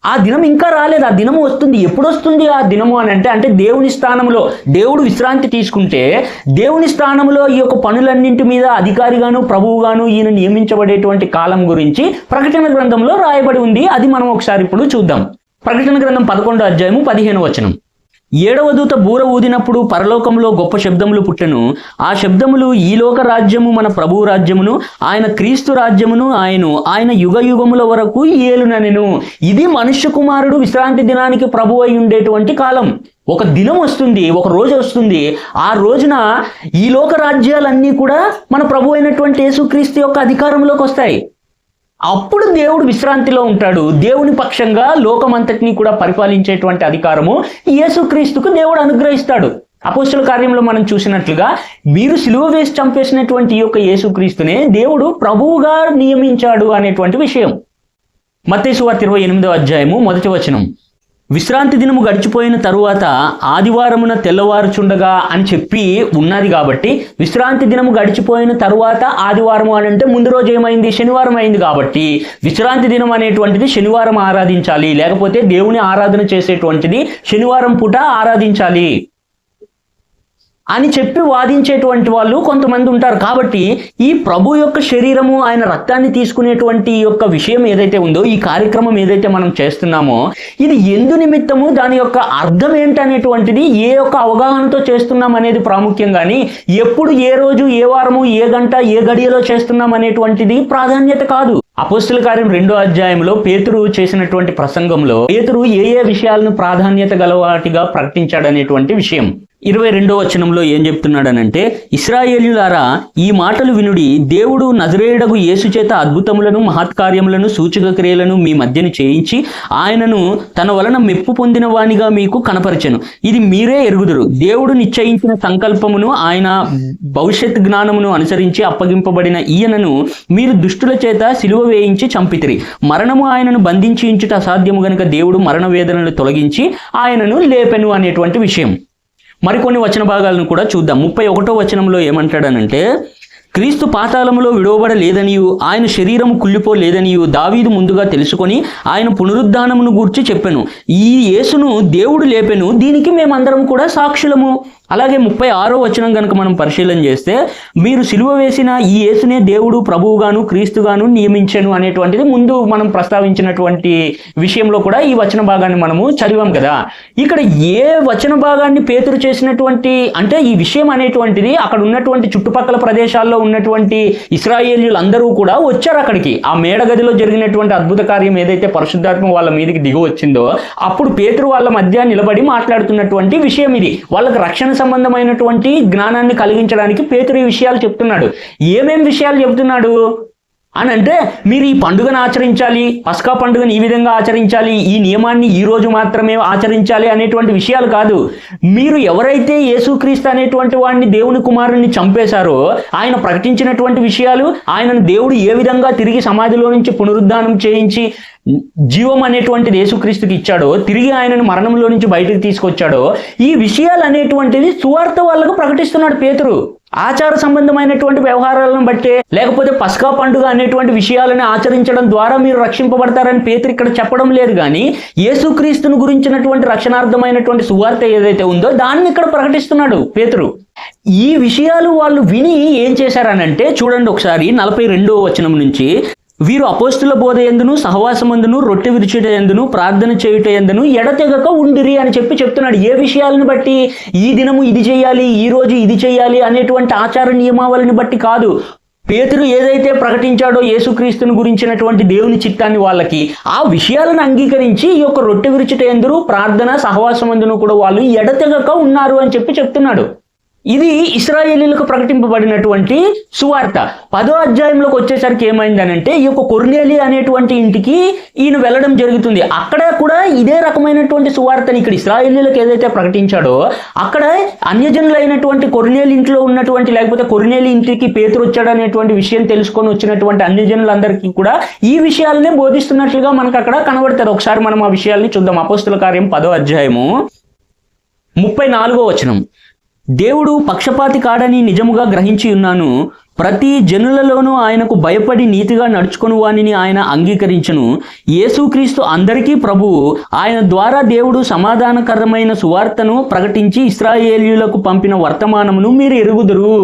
Speaker 1: ఆ దినం ఇంకా రాలేదు, ఆ దినము వస్తుంది. ఎప్పుడు వస్తుంది ఆ దినము అని అంటే దేవుని స్థానంలో దేవుడు విశ్రాంతి తీసుకుంటే దేవుని స్థానంలో ఈ యొక్క పనులన్నింటి మీద అధికారిగాను ప్రభువుగాను ఈయన నియమించబడేటువంటి కాలం గురించి ప్రకటన గ్రంథంలో రాయబడి ఉంది. అది మనం ఒకసారి ఇప్పుడు చూద్దాం. ప్రకటన గ్రంథం 11వ అధ్యాయము 15వ వచనం. 7వ దూత బూర ఊదినప్పుడు పరలోకంలో గొప్ప శబ్దములు పుట్టెను. ఆ శబ్దములు ఈ లోక రాజ్యము మన ప్రభువు రాజ్యమును ఆయన క్రీస్తు రాజ్యమును ఆయన యుగ యుగముల వరకు ఏలుననెను. ఇది మనుష్య కుమారుడు విశ్రాంతి దినానికి ప్రభు అయి ఉండేటువంటి కాలం. ఒక దినం వస్తుంది, ఒక రోజు వస్తుంది. ఆ రోజున ఈ లోక రాజ్యాలన్నీ కూడా మన ప్రభు అయినటువంటి యేసుక్రీస్తు యొక్క అధికారంలోకి వస్తాయి. అప్పుడు దేవుడు విశ్రాంతిలో ఉంటాడు. దేవుని పక్షంగా లోకమంతటిని కూడా పరిపాలించేటువంటి అధికారము యేసుక్రీస్తుకు దేవుడు అనుగ్రహిస్తాడు. అపోస్తుల కార్యంలో మనం చూసినట్లుగా మీరు సిలువ వేసి చంపేసినటువంటి ఈ యొక్క యేసుక్రీస్తునే దేవుడు ప్రభువుగా నియమించాడు అనేటువంటి విషయం. మత్తయి సువార్త 28వ అధ్యాయము 1వ వచనం. విశ్రాంతి దినము గడిచిపోయిన తరువాత ఆదివారమున తెల్లవారుచుండగా అని చెప్పి ఉన్నది కాబట్టి విశ్రాంతి దినము గడిచిపోయిన తరువాత ఆదివారం అని అంటే ముందు రోజు ఏమైంది? శనివారం అయింది. కాబట్టి విశ్రాంతి దినం అనేటువంటిది శనివారం ఆరాధించాలి, లేకపోతే దేవుని ఆరాధన చేసేటువంటిది శనివారం పూట ఆరాధించాలి అని చెప్పి వాదించేటువంటి వాళ్ళు కొంతమంది ఉంటారు. కాబట్టి ఈ ప్రభు యొక్క శరీరము, ఆయన రక్తాన్ని తీసుకునేటువంటి యొక్క విషయం ఏదైతే ఉందో, ఈ కార్యక్రమం ఏదైతే మనం చేస్తున్నామో, ఇది ఎందు నిమిత్తము, దాని యొక్క అర్థం ఏంటనేటువంటిది ఏ యొక్క అవగాహనతో చేస్తున్నాం అనేది ప్రాముఖ్యం. కానీ ఎప్పుడు, ఏ రోజు, ఏ వారము, ఏ గంట, ఏ గడియలో చేస్తున్నాం అనేటువంటిది ప్రాధాన్యత కాదు. అపోస్తుల కార్యం 2వ అధ్యాయంలో పేతురు చేసినటువంటి ప్రసంగంలో పేతురు ఏ విషయాలను ప్రాధాన్యత గలవాటిగా ప్రకటించాడనేటువంటి విషయం 22వ వచనంలో ఏం చెప్తున్నాడనంటే, ఇశ్రాయేలీయులారా ఈ మాటలు వినుడి, దేవుడు నజరేయుడగు యేసు చేత అద్భుతములను మహత్కార్యములను సూచక క్రియలను మీ మధ్యను చేయించి ఆయనను తన వలన మెప్పు పొందిన వానిగా మీకు కనపరచెను. ఇది మీరే ఎరుగుదురు. దేవుడు నిశ్చయించిన సంకల్పమును ఆయన భవిష్యత్ జ్ఞానమును అనుసరించి అప్పగింపబడిన ఈయనను మీరు దుష్టుల చేత సిలువ వేయించి చంపితిరి. మరణము ఆయనను బంధించి ఉంచుట అసాధ్యము గనుక దేవుడు మరణ వేదనలు తొలగించి ఆయనను లేపెను అనేటువంటి విషయం. మరికొన్ని వచన భాగాలను కూడా చూద్దాం. 31వ వచనంలో ఏమంటాడనంటే, క్రీస్తు పాతాళములో విడవబడలేదనియు ఆయన శరీరము కుళ్ళిపోలేదనియు దావీదు ముందుగా తెలుసుకొని ఆయన పునరుద్ధానమును గూర్చి చెప్పెను. ఈ యేసును దేవుడు లేపెను, దీనికి మేమందరం కూడా సాక్షులము. అలాగే 36వ వచనం కనుక మనం పరిశీలన చేస్తే, మీరు సిలువ వేసిన ఈ యేసునే దేవుడు ప్రభువుగాను క్రీస్తుగాను నియమించెను అనేటువంటిది ముందు మనం ప్రస్తావించినటువంటి విషయంలో కూడా ఈ వచన భాగాన్ని మనము చదివాం కదా. ఇక్కడ ఏ వచన భాగాన్ని పేతురు చేసినటువంటి, అంటే ఈ విషయం అనేటువంటిది అక్కడ ఉన్నటువంటి చుట్టుపక్కల ప్రదేశాల్లో ఉన్నటువంటి ఇశ్రాయేలీయులందరూ కూడా వచ్చారు అక్కడికి. ఆ మేడగదిలో జరిగినటువంటి అద్భుత కార్యం ఏదైతే పరిశుద్ధాత్మ వాళ్ళ మీదకి దిగి వచ్చిందో, అప్పుడు పేతురు వాళ్ళ మధ్య నిలబడి మాట్లాడుతున్నటువంటి విషయం ఇది. వాళ్ళకి రక్షణ సంబంధమైనటువంటి జ్ఞానాన్ని కలిగించడానికి పేతురు ఈ విషయాలు చెప్తున్నాడు. ఏమేం విషయాలు చెప్తున్నాడు అని అంటే, మీరు ఈ పండుగను ఆచరించాలి, పస్కా పండుగను ఈ విధంగా ఆచరించాలి, ఈ నియమాన్ని ఈ రోజు మాత్రమే ఆచరించాలి అనేటువంటి విషయాలు కాదు. మీరు ఎవరైతే యేసుక్రీస్తు అనేటువంటి వాడిని, దేవుని కుమారుణ్ణి చంపేశారో, ఆయన ప్రకటించినటువంటి విషయాలు, ఆయనను దేవుడు ఏ విధంగా తిరిగి సమాధిలో నుంచి పునరుద్ధానం చేయించి జీవం అనేటువంటిది యేసుక్రీస్తుకి ఇచ్చాడో, తిరిగి ఆయనను మరణంలో నుంచి బయటకు తీసుకొచ్చాడో, ఈ విషయాలు అనేటువంటిది సువార్త వాళ్ళకు ప్రకటిస్తున్నాడు పేతురు. ఆచార సంబంధమైనటువంటి వ్యవహారాలను బట్టే, లేకపోతే పస్కా పండుగ అనేటువంటి విషయాలను ఆచరించడం ద్వారా మీరు రక్షింపబడతారని పేతురు ఇక్కడ చెప్పడం లేదు. కానీ యేసుక్రీస్తును గురించినటువంటి రక్షణార్థమైనటువంటి సువార్త ఏదైతే ఉందో దాన్ని ఇక్కడ ప్రకటిస్తున్నాడు పేతురు. ఈ విషయాలు వాళ్ళు విని ఏం చేశారనంటే, చూడండి ఒకసారి 42వ వచనం నుంచి, వీరు అపోస్తుల బోధ యందును సహవాసమందును రొట్టె విరుచుట యందును ప్రార్థన చేయుట యందును ఎడతెగక ఉండిరి అని చెప్తున్నాడు. ఏ విషయాలను బట్టి? ఈ దినము ఇది చేయాలి, ఈ రోజు ఇది చేయాలి అనేటువంటి ఆచార నియమావళిని బట్టి కాదు. పేతురు ఏదైతే ప్రకటించాడో యేసుక్రీస్తుని గురించినటువంటి దేవుని చిత్తాన్ని వాళ్ళకి, ఆ విషయాలను అంగీకరించి ఈ యొక్క రొట్టె విరుచుట యందును ప్రార్థన సహవాసమందును కూడా వాళ్ళు ఎడతెగక ఉన్నారు అని చెప్తున్నాడు. ఇది ఇశ్రాయేలీయులకు ప్రకటింపబడినటువంటి సువార్త. 10వ అధ్యాయంలోకి వచ్చేసరికి ఏమైందనంటే, ఈ యొక్క కొర్నేలి అనేటువంటి ఇంటికి ఈయన వెళ్ళడం జరుగుతుంది. అక్కడ కూడా ఇదే రకమైనటువంటి సువార్తని ఇక్కడ ఇశ్రాయేలీయులకు ఏదైతే ప్రకటించాడో, అక్కడ అన్యజనులైనటువంటి కొర్నేలి ఇంట్లో ఉన్నటువంటి, లేకపోతే కొర్నేలి ఇంటికి పేతురు వచ్చాడు అనేటువంటి విషయం తెలుసుకొని వచ్చినటువంటి అన్యజనులందరికీ కూడా ఈ విషయాలనే బోధిస్తున్నట్లుగా మనకు అక్కడ కనబడుతుంది. ఒకసారి మనం ఆ విషయాల్ని చూద్దాం. అపోస్తుల కార్యం 10వ అధ్యాయము 34వ వచనం. దేవుడు పక్షపాతి కాడని నిజముగా గ్రహించి ఉన్నాను. ప్రతి జనులలోనూ ఆయనకు భయపడి నీతిగా నడుచుకుని వానిని ఆయన అంగీకరించును. యేసుక్రీస్తు అందరికీ ప్రభువు. ఆయన ద్వారా దేవుడు సమాధానకరమైన సువార్తను ప్రకటించి ఇశ్రాయేలీయులకు పంపిన వర్తమానమును మీరు ఎరుగుదురు.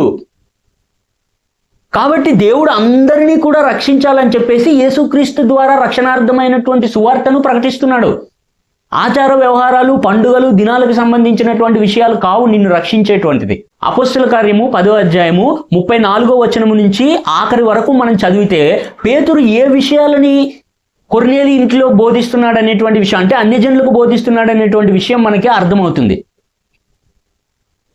Speaker 1: కాబట్టి దేవుడు అందరినీ కూడా రక్షించాలని చెప్పేసి యేసుక్రీస్తు ద్వారా రక్షణార్థమైనటువంటి సువార్తను ప్రకటిస్తున్నాడు. ఆచార వ్యవహారాలు, పండుగలు, దినాలకు సంబంధించినటువంటి విషయాలు కావు నిన్ను రక్షించేటువంటిది. అపోస్తుల కార్యము 10వ అధ్యాయము 34వ వచనము నుంచి ఆఖరి వరకు మనం చదివితే పేతురు ఏ విషయాలని కొర్నేలి ఇంట్లో బోధిస్తున్నాడు అనేటువంటి విషయం, అంటే అన్యజనులకు బోధిస్తున్నాడు అనేటువంటి విషయం మనకి అర్థమవుతుంది.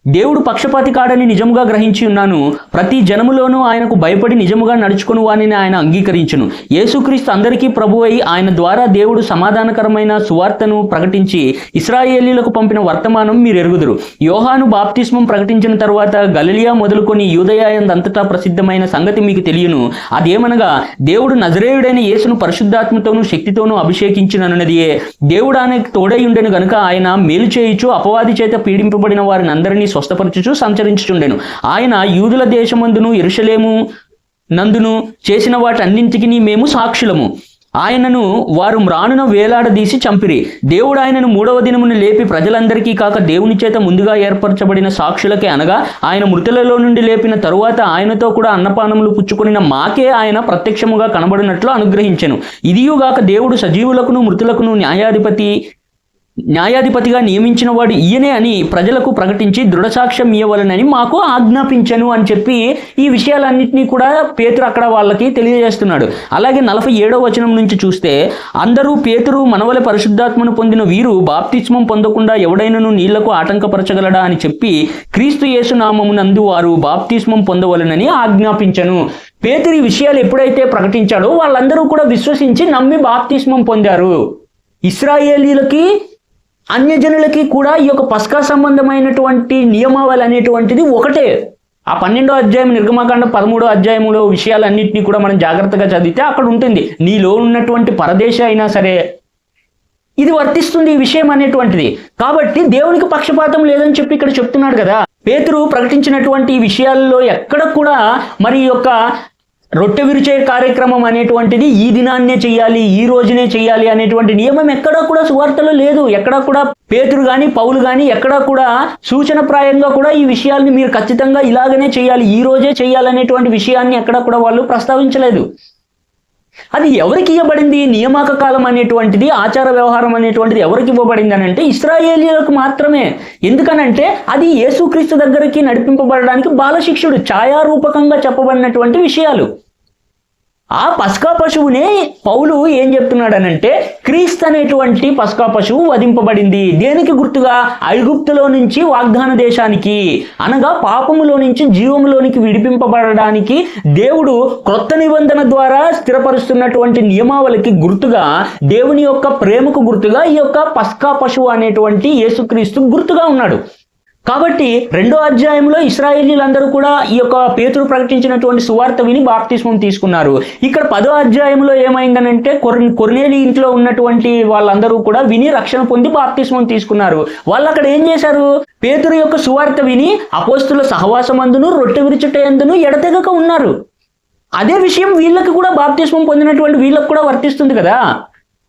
Speaker 1: దేవుడు పక్షపాతి కాడని నిజముగా గ్రహించి ఉన్నాను. ప్రతి జనములోనూ ఆయనకు భయపడి నిజముగా నడుచుకుని వానిని ఆయన అంగీకరించును. యేసుక్రీస్తు అందరికీ ప్రభువై ఆయన ద్వారా దేవుడు సమాధానకరమైన సువార్తను ప్రకటించి ఇశ్రాయేలీయులకు పంపిన వర్తమానం మీరు ఎరుగుదురు. యోహాను బాప్తిస్మం ప్రకటించిన తరువాత గలిలియా మొదలుకొని యూదయాయందంతటా ప్రసిద్ధమైన సంగతి మీకు తెలియను. అదేమనగా దేవుడు నజరేయుడైన యేసును పరిశుద్ధాత్మతోనూ శక్తితోనూ అభిషేకించినన్నదియే. దేవుడు ఆయనకు తోడై ఉండెను గనుక ఆయన మేలు చేయుచు అపవాది చేత పీడింపబడిన వారిని అందరినీ స్వస్థపరచుచు సంచరించుచుండెను. ఆయన యూదుల దేశమందును యెరూషలేము నందును చేసిన వాటన్నింటికి మేము సాక్షులము. ఆయనను వారు మ్రానున వేలాడదీసి చంపిరి. దేవుడు ఆయనను 3వ దినమున లేపి ప్రజలందరికీ కాక దేవుని చేత ముందుగా ఏర్పరచబడిన సాక్షులకే, అనగా ఆయన మృతులలో నుండి లేపిన తరువాత ఆయనతో కూడా అన్నపానములు పుచ్చుకొనిన మాకే ఆయన ప్రత్యక్షముగా కనబడినట్లు అనుగ్రహించెను. ఇదియుగాక దేవుడు సజీవులకును మృతులకును న్యాయాధిపతిగా నియమించిన వాడు ఈయనే అని ప్రజలకు ప్రకటించి దృఢసాక్ష్యం ఇవ్వవలనని మాకు ఆజ్ఞాపించను అని చెప్పి ఈ విషయాలన్నింటినీ కూడా పేతురు అక్కడ వాళ్ళకి తెలియజేస్తున్నాడు. అలాగే 47వ వచనం నుంచి చూస్తే, అందరూ పేతురు మనవలె పరిశుద్ధాత్మను పొందిన వీరు బాప్తిస్మం పొందకుండా ఎవడైనను నీళ్లకు ఆటంకపరచగలడా అని చెప్పి క్రీస్తు యేసు నామమునందు వారు బాప్తిస్మం పొందవలనని ఆజ్ఞాపించను. పేతురు ఈ విషయాలు ఎప్పుడైతే ప్రకటించాడో వాళ్ళందరూ కూడా విశ్వసించి నమ్మి బాప్తిస్మం పొందారు. ఇశ్రాయేలీలకి అన్యజనులకి కూడా ఈ యొక్క పస్కా సంబంధమైనటువంటి నియమావళి అనేటువంటిది ఒకటే. ఆ 12వ అధ్యాయం నిర్గమకాండ 13వ అధ్యాయంలో విషయాలన్నింటినీ కూడా మనం జాగ్రత్తగా చదివితే అక్కడ ఉంటుంది. నీలో ఉన్నటువంటి పరదేశ అయినా సరే ఇది వర్తిస్తుంది ఈ విషయం అనేటువంటిది. కాబట్టి దేవునికి పక్షపాతం లేదని చెప్పి ఇక్కడ చెప్తున్నాడు కదా. పేతురు ప్రకటించినటువంటి ఈ విషయాల్లో ఎక్కడ కూడా మరి యొక్క రొట్టె విరిచే కార్యక్రమం అనేటువంటిది ఈ దినాన్నే చెయ్యాలి, ఈ రోజునే చెయ్యాలి అనేటువంటి నియమం ఎక్కడా కూడా సువార్తలో లేదు. ఎక్కడా కూడా పేతురు కానీ పౌలు కానీ ఎక్కడా కూడా సూచనప్రాయంగా కూడా ఈ విషయాల్ని మీరు ఖచ్చితంగా ఇలాగనే చేయాలి, ఈ రోజే చేయాలనేటువంటి విషయాన్ని ఎక్కడా కూడా వాళ్ళు ప్రస్తావించలేదు. అది ఎవరికి ఇవ్వబడింది? నియామక కాలం అనేటువంటిది, ఆచార వ్యవహారం అనేటువంటిది ఎవరికి ఇవ్వబడింది అని అంటే ఇశ్రాయేలీయులకు మాత్రమే. ఎందుకనంటే అది యేసుక్రీస్తు దగ్గరికి నడిపింపబడడానికి బాలశిక్షుడు ఛాయారూపకంగా చెప్పబడినటువంటి విషయాలు. ఆ పస్కా పశువునే పౌలు ఏం చెప్తున్నాడనంటే, క్రీస్తు అనేటువంటి పస్కా పశువు వధింపబడింది. దేనికి గుర్తుగా? ఐగుప్తులో నుంచి వాగ్దాన దేశానికి, అనగా పాపములో నుంచి జీవములోనికి విడిపింపబడడానికి దేవుడు క్రొత్త నిబంధన ద్వారా స్థిరపరుస్తున్నటువంటి నియమావళికి గుర్తుగా, దేవుని యొక్క ప్రేమకు గుర్తుగా ఈ యొక్క పస్కా పశువు అనేటువంటి యేసుక్రీస్తు గుర్తుగా ఉన్నాడు. కాబట్టి 2వ అధ్యాయంలో ఇశ్రాయేలీయులందరూ కూడా ఈ యొక్క పేతురు ప్రకటించినటువంటి సువార్త విని బాప్తిస్మం తీసుకున్నారు. ఇక్కడ 10వ అధ్యాయంలో ఏమైందనంటే కొర్నేలి ఇంట్లో ఉన్నటువంటి వాళ్ళందరూ కూడా విని రక్షణ పొంది బాప్తిస్మం తీసుకున్నారు. వాళ్ళు అక్కడ ఏం చేశారు? పేతురు యొక్క సువార్త విని అపోస్తుల సహవాసమందును రొట్టె విరుచుట యందును ఎడతెగక ఉన్నారు. అదే విషయం వీళ్ళకి కూడా, బాప్తిస్మం పొందినటువంటి వీళ్ళకి కూడా వర్తిస్తుంది కదా.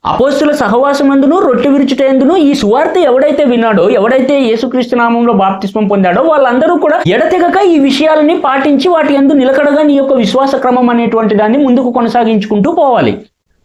Speaker 1: అపోస్తుల సహవాసమందును రొట్టె విరుచుటయందును ఈ సువార్త ఎవడైతే విన్నాడో, ఎవడైతే యేసుక్రీస్తు నామంలో బాప్తిస్మం పొందాడో వాళ్ళందరూ కూడా ఎడతెగక ఈ విషయాలని పాటించి వాటి యందు నిలకడగా నీ యొక్క విశ్వాస క్రమం అనేటువంటి దాన్ని ముందుకు కొనసాగించుకుంటూ పోవాలి.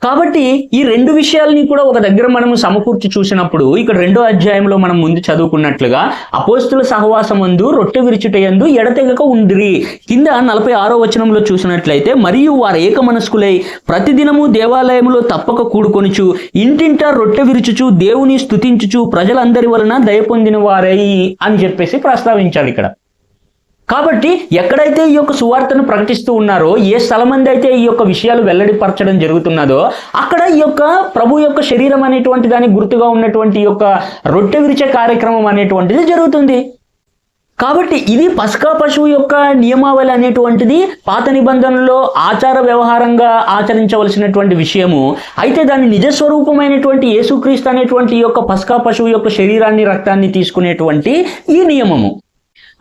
Speaker 1: కాబట్టి ఈ రెండు విషయాలని కూడా ఒక దగ్గర మనము సమకూర్చి చూసినప్పుడు ఇక్కడ 2వ అధ్యాయంలో మనం ముందు చదువుకున్నట్లుగా అపోస్తుల సహవాసమందు రొట్టె విరుచుటయందు ఎడతెగక ఉండిరి. కింద 46వ వచనంలో చూసినట్లయితే, మరియు వారు ఏక మనస్కులై ప్రతిదినము దేవాలయములో తప్పక కూడుకొనుచు ఇంటింటా రొట్టె విరుచుచు దేవుని స్తుతించుచు ప్రజలందరి వలన దయ పొందిన వారై అని చెప్పేసి ప్రస్తావించాలి ఇక్కడ. కాబట్టి ఎక్కడైతే ఈ యొక్క సువార్తను ప్రకటిస్తూ ఉన్నారో, ఏ స్థలమంది అయితే ఈ యొక్క విషయాలు వెల్లడిపరచడం జరుగుతున్నదో అక్కడ ఈ యొక్క ప్రభు యొక్క శరీరం అనేటువంటి దానికి గుర్తుగా ఉన్నటువంటి ఈ యొక్క రొట్టె విరిచే కార్యక్రమం అనేటువంటిది జరుగుతుంది. కాబట్టి ఇది పస్కా పశువు యొక్క నియమావళి అనేటువంటిది పాత నిబంధనలో ఆచార వ్యవహారంగా ఆచరించవలసినటువంటి విషయము. అయితే దాని నిజస్వరూపమైనటువంటి యేసుక్రీస్తు అనేటువంటి ఈ యొక్క పస్కా పశువు యొక్క శరీరాన్ని రక్తాన్ని తీసుకునేటువంటి ఈ నియమము.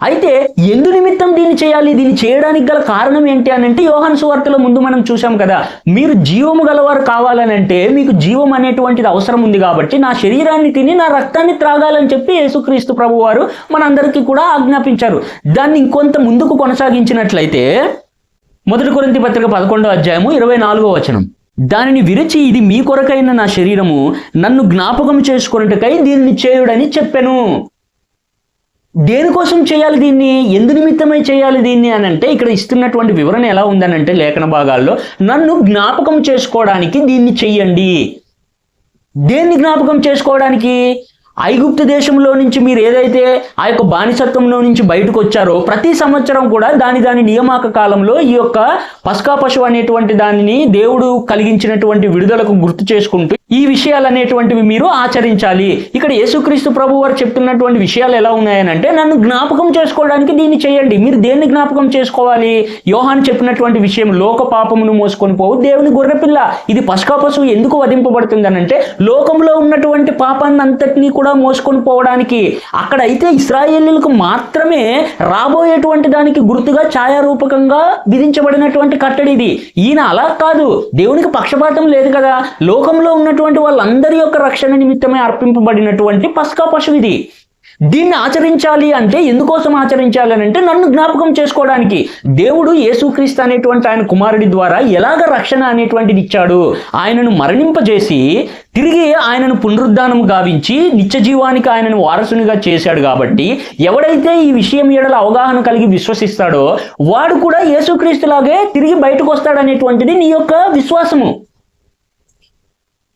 Speaker 1: అయితే ఎందు నిమిత్తం దీన్ని చేయాలి, దీన్ని చేయడానికి గల కారణం ఏంటి అని అంటే, యోహాను సువార్తలో ముందు మనం చూసాం కదా, మీరు జీవము గలవారు కావాలని అంటే మీకు జీవం అనేటువంటిది అవసరం ఉంది కాబట్టి నా శరీరాన్ని తిని నా రక్తాన్ని త్రాగాలని చెప్పి యేసుక్రీస్తు ప్రభు వారు మనందరికీ కూడా ఆజ్ఞాపించారు. దాన్ని ఇంకొంత ముందుకు కొనసాగించినట్లయితే 1 కొరింథీ పత్రిక 11వ అధ్యాయము 24వ వచనం, దానిని విరిచి ఇది మీ కొరకైన నా శరీరము, నన్ను జ్ఞాపకం చేసుకొనుటకై దీనిని చేయుడని చెప్పెను. దేనికోసం చేయాలి దీన్ని, ఎందు నిమిత్తమై చేయాలి దీన్ని అని అంటే ఇక్కడ ఇస్తున్నటువంటి వివరణ ఎలా ఉందనంటే లేఖన భాగాల్లో, నన్ను జ్ఞాపకం చేసుకోవడానికి దీన్ని చెయ్యండి. దేన్ని జ్ఞాపకం చేసుకోవడానికి? ఐగుప్తు దేశంలో నుంచి మీరు ఏదైతే ఆ యొక్క బానిసత్వంలో నుంచి బయటకు వచ్చారో ప్రతి సంవత్సరం కూడా దాని నియామక కాలంలో ఈ యొక్క పస్కా పశువు అనేటువంటి దానిని దేవుడు కలిగించినటువంటి విడుదలకు గుర్తు చేసుకుంటూ ఈ విషయాలు అనేటువంటివి మీరు ఆచరించాలి. ఇక్కడ యేసుక్రీస్తు ప్రభు వారు చెప్తున్నటువంటి విషయాలు ఎలా ఉన్నాయనంటే, నన్ను జ్ఞాపకం చేసుకోవడానికి దీన్ని చేయండి. మీరు దేన్ని జ్ఞాపకం చేసుకోవాలి? యోహాను చెప్పినటువంటి విషయం, లోక పాపమును మోసుకొని పోవు దేవుని గొర్రెపిల్ల. ఇది పస్కా పశువు ఎందుకు వధింపబడుతుంది అనంటే లోకంలో ఉన్నటువంటి పాపాన్ని అంతటినీ కూడా మోసుకొని పోవడానికి. అక్కడైతే ఇశ్రాయేలీయులకు మాత్రమే రాబోయేటువంటి దానికి గుర్తుగా ఛాయారూపకంగా విధించబడినటువంటి కట్టడి ఇది. ఈయన అలా కాదు, దేవునికి పక్షపాతం లేదు కదా, లోకంలో ఉన్నటువంటి వాళ్ళందరి యొక్క రక్షణ నిమిత్తమే అర్పింపబడినటువంటి పస్కా పశువు ఇది. దీన్ని ఆచరించాలి అంటే ఎందుకోసం ఆచరించాలి అని అంటే నన్ను జ్ఞాపకం చేసుకోవడానికి. దేవుడు యేసుక్రీస్తు అనేటువంటి ఆయన కుమారుడి ద్వారా ఎలాగ రక్షణ అనేటువంటిది ఇచ్చాడు, ఆయనను మరణింపజేసి తిరిగి ఆయనను పునరుద్ధానం గావించి నిత్య జీవానికి ఆయనను వారసునిగా చేశాడు. కాబట్టి ఎవడైతే ఈ విషయం ఎడల అవగాహన కలిగి విశ్వసిస్తాడో వాడు కూడా యేసుక్రీస్తులాగే తిరిగి బయటకు వస్తాడనేటువంటిది నీ యొక్క విశ్వాసము.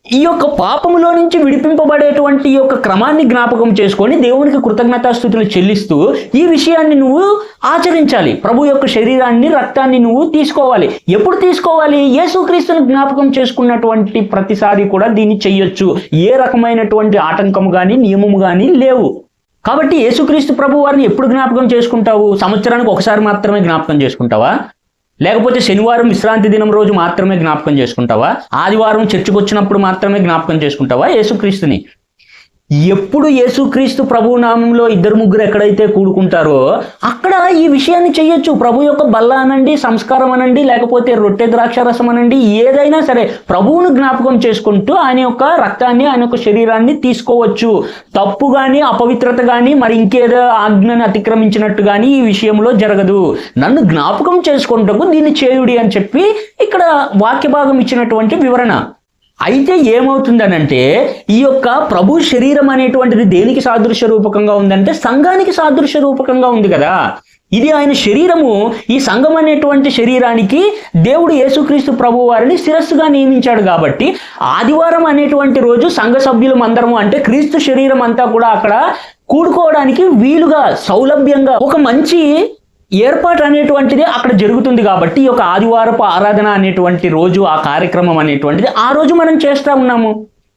Speaker 1: ఈ యొక్క పాపములో నుంచి విడిపింపబడేటువంటి ఈ యొక్క క్రమాన్ని జ్ఞాపకం చేసుకొని దేవునికి కృతజ్ఞతాస్తుతులు చెల్లిస్తూ ఈ విషయాన్ని నువ్వు ఆచరించాలి. ప్రభు యొక్క శరీరాన్ని రక్తాన్ని నువ్వు తీసుకోవాలి. ఎప్పుడు తీసుకోవాలి? యేసుక్రీస్తును జ్ఞాపకం చేసుకున్నటువంటి ప్రతిసారి కూడా దీన్ని చెయ్యొచ్చు. ఏ రకమైనటువంటి ఆటంకము కానీ నియమము కానీ లేవు. కాబట్టి యేసుక్రీస్తు ప్రభు వారిని ఎప్పుడు జ్ఞాపకం చేసుకుంటావు? సంవత్సరానికి ఒకసారి మాత్రమే జ్ఞాపకం చేసుకుంటావా? లేకపోతే శనివారం విశ్రాంతి దినం రోజు మాత్రమే జ్ఞాపకం చేసుకుంటావా? ఆదివారం చర్చికి వచ్చినప్పుడు మాత్రమే జ్ఞాపకం చేసుకుంటావా యేసుక్రీస్తుని? ఎప్పుడు యేసుక్రీస్తు ప్రభు నామంలో 2-3 ఎక్కడైతే కూడుకుంటారో అక్కడ ఈ విషయాన్ని చెయ్యొచ్చు. ప్రభు యొక్క బల్ల అనండి, సంస్కారం అనండి, లేకపోతే రొట్టె ద్రాక్షరసం అనండి, ఏదైనా సరే ప్రభువును జ్ఞాపకం చేసుకుంటూ ఆయన యొక్క రక్తాన్ని, ఆయన యొక్క శరీరాన్ని తీసుకోవచ్చు. తప్పు కానీ, అపవిత్రత కానీ, మరి ఇంకేదో ఆజ్ఞను అతిక్రమించినట్టు కానీ ఈ విషయంలో జరగదు. నన్ను జ్ఞాపకం చేసుకుంటూ దీన్ని చేయుడి అని చెప్పి ఇక్కడ వాక్య భాగం ఇచ్చినటువంటి వివరణ. అయితే ఏమవుతుందనంటే ఈ యొక్క ప్రభు శరీరం అనేటువంటిది దేనికి సాదృశ్య రూపకంగా ఉందంటే సంఘానికి సాదృశ్య రూపకంగా ఉంది కదా. ఇది ఆయన శరీరము. ఈ సంఘం అనేటువంటి శరీరానికి దేవుడు యేసుక్రీస్తు ప్రభు వారిని శిరస్సుగా నియమించాడు. కాబట్టి ఆదివారం అనేటువంటి రోజు సంఘ సభ్యులం అందరము అంటే క్రీస్తు శరీరం అంతా కూడా అక్కడ కూడుకోవడానికి వీలుగా, సౌలభ్యంగా ఒక మంచి ఏర్పాటు అనేటువంటిది అక్కడ జరుగుతుంది. కాబట్టి ఈ యొక్క ఆదివారపు ఆరాధన అనేటువంటి రోజు, ఆ కార్యక్రమం అనేటువంటిది ఆ రోజు మనం చేస్తూ ఉన్నాము.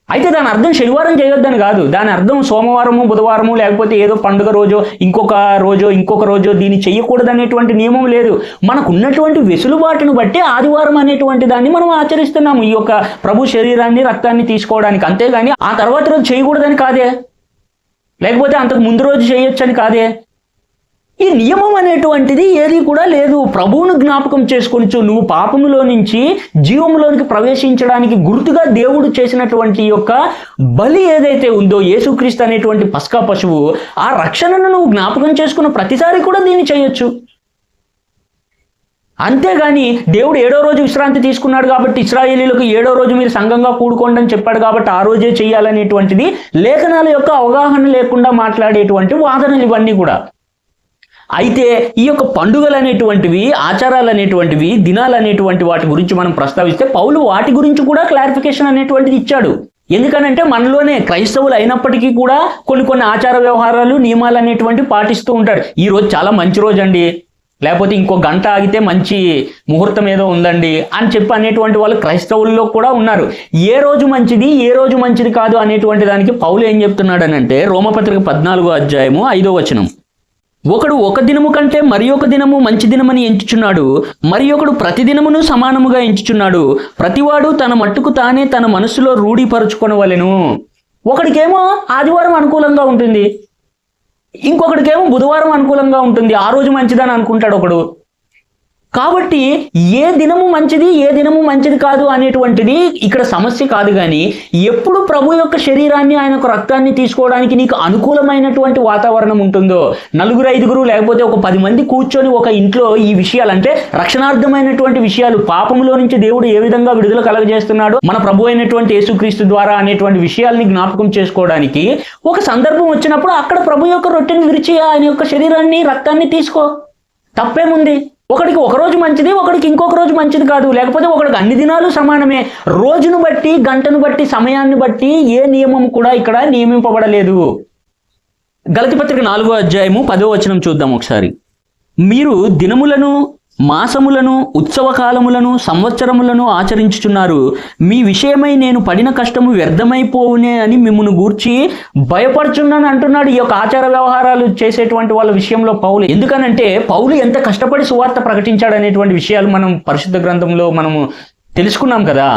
Speaker 1: అయితే దాని అర్థం శనివారం చేయొద్దని కాదు. దాని అర్థం సోమవారము, బుధవారము, లేకపోతే ఏదో పండుగ రోజు, ఇంకొక రోజు దీన్ని చెయ్యకూడదు అనేటువంటి నియమం లేదు. మనకు ఉన్నటువంటి వెసులుబాటును బట్టి ఆదివారం అనేటువంటి దాన్ని మనం ఆచరిస్తున్నాము ఈ యొక్క ప్రభు శరీరాన్ని, రక్తాన్ని తీసుకోవడానికి. అంతేగాని ఆ తర్వాత రోజు చేయకూడదని కాదే, లేకపోతే అంతకు ముందు రోజు చేయొచ్చని కాదే. ఈ నియమం అనేటువంటిది ఏది కూడా లేదు. ప్రభువును జ్ఞాపకం చేసుకొనిచు నువ్వు పాపములో నుంచి జీవములోనికి ప్రవేశించడానికి గుర్తుగా దేవుడు చేసినటువంటి యొక్క బలి ఏదైతే ఉందో, యేసుక్రీస్తు అనేటువంటి పస్కా పశువు, ఆ రక్షణను నువ్వు జ్ఞాపకం చేసుకున్న ప్రతిసారి కూడా దీన్ని చేయొచ్చు. అంతేగాని దేవుడు 7వ రోజు విశ్రాంతి తీసుకున్నాడు కాబట్టి ఇశ్రాయేలీలకు 7వ రోజు మీరు సంఘంగా కూడుకోండి అని చెప్పాడు కాబట్టి ఆ రోజే చేయాలనేటువంటిది లేఖనాల యొక్క అవగాహన లేకుండా మాట్లాడేటువంటి వాదనలు ఇవన్నీ కూడా. అయితే ఈ యొక్క పండుగలు అనేటువంటివి, ఆచారాలు అనేటువంటివి, దినాలు అనేటువంటి వాటి గురించి మనం ప్రస్తావిస్తే పౌలు వాటి గురించి కూడా క్లారిఫికేషన్ అనేటువంటిది ఇచ్చాడు. ఎందుకనంటే మనలోనే క్రైస్తవులు అయినప్పటికీ కూడా కొన్ని ఆచార వ్యవహారాలు, నియమాలు అనేటువంటివి పాటిస్తూ ఉంటాడు. ఈ రోజు చాలా మంచి రోజు అండి, లేకపోతే ఇంకో గంట ఆగితే మంచి ముహూర్తం ఏదో ఉందండి అని చెప్పి అనేటువంటి వాళ్ళు క్రైస్తవుల్లో కూడా ఉన్నారు. ఏ రోజు మంచిది, ఏ రోజు మంచిది కాదు అనేటువంటి దానికి పౌలు ఏం చెప్తున్నాడనంటే రోమపత్రిక 14వ అధ్యాయము 5వ వచనం, ఒకడు ఒక దినము కంటే మరి ఒక దినము మంచి దినమని ఎంచుచున్నాడు, మరి ఒకడు ప్రతి దినమును సమానముగా ఎంచుచున్నాడు. ప్రతివాడు తన మట్టుకు తానే తన మనస్సులో రూఢీపరుచుకొనవలెను. ఒకడికేమో ఆదివారం అనుకూలంగా ఉంటుంది, ఇంకొకడికేమో బుధవారం అనుకూలంగా ఉంటుంది. ఆ రోజు మంచిదని అనుకుంటాడు ఒకడు. కాబట్టి ఏ దినము మంచిది, ఏ దినము మంచిది కాదు అనేటువంటిది ఇక్కడ సమస్య కాదు. కానీ ఎప్పుడు ప్రభు యొక్క శరీరాన్ని, ఆయన యొక్క రక్తాన్ని తీసుకోవడానికి నీకు అనుకూలమైనటువంటి వాతావరణం ఉంటుందో, 4-5 లేకపోతే ఒక 10 మంది కూర్చొని ఒక ఇంట్లో ఈ విషయాలు, అంటే రక్షణార్థమైనటువంటి విషయాలు, పాపములో నుంచి దేవుడు ఏ విధంగా విడుదల కలగజేస్తున్నాడు మన ప్రభు అయినటువంటి యేసుక్రీస్తు ద్వారా అనేటువంటి విషయాల్ని జ్ఞాపకం చేసుకోవడానికి ఒక సందర్భం వచ్చినప్పుడు అక్కడ ప్రభు యొక్క రొట్టెని విరిచి ఆయన యొక్క శరీరాన్ని, రక్తాన్ని తీసుకో, తప్పేముంది? ఒకడికి ఒక రోజు మంచిది, ఒకడికి ఇంకొక రోజు మంచిది కాదు. లేకపోతే ఒకడికి అన్ని దినాలు సమానమే. రోజును బట్టి, గంటను బట్టి, సమయాన్ని బట్టి ఏ నియమం కూడా ఇక్కడ నియమింపబడలేదు. గలతీ పత్రిక 4వ అధ్యాయము 10వ వచనం చూద్దాం ఒకసారి. మీరు దినములను, మాసములను, ఉత్సవ కాలములను, సంవత్సరములను ఆచరించుచున్నారు. మీ విషయమై నేను పడిన కష్టము వ్యర్థమైపోవునే అని మిమ్మును గూర్చి భయపడుచున్నాను అంటున్నాడు ఈ యొక్క ఆచార వ్యవహారాలు చేసేటువంటి వాళ్ళ విషయంలో పౌలు. ఎందుకనంటే పౌలు ఎంత కష్టపడి సువార్త ప్రకటించాడు అనేటువంటి విషయాలు మనం పరిశుద్ధ గ్రంథంలో మనము తెలుసుకున్నాం కదా.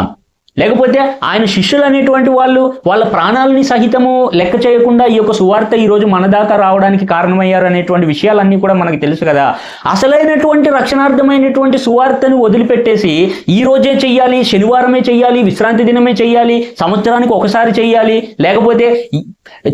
Speaker 1: లేకపోతే ఆయన శిష్యులు అనేటువంటి వాళ్ళు వాళ్ళ ప్రాణాలని సహితము లెక్క చేయకుండా ఈ యొక్క సువార్త ఈరోజు మన దాకా రావడానికి కారణమయ్యారు అనేటువంటి విషయాలన్నీ కూడా మనకు తెలుసు కదా. అసలైనటువంటి రక్షణార్థమైనటువంటి సువార్తను వదిలిపెట్టేసి ఈ రోజే చెయ్యాలి, శనివారమే చెయ్యాలి, విశ్రాంతి దినమే చెయ్యాలి, సంవత్సరానికి ఒకసారి చెయ్యాలి, లేకపోతే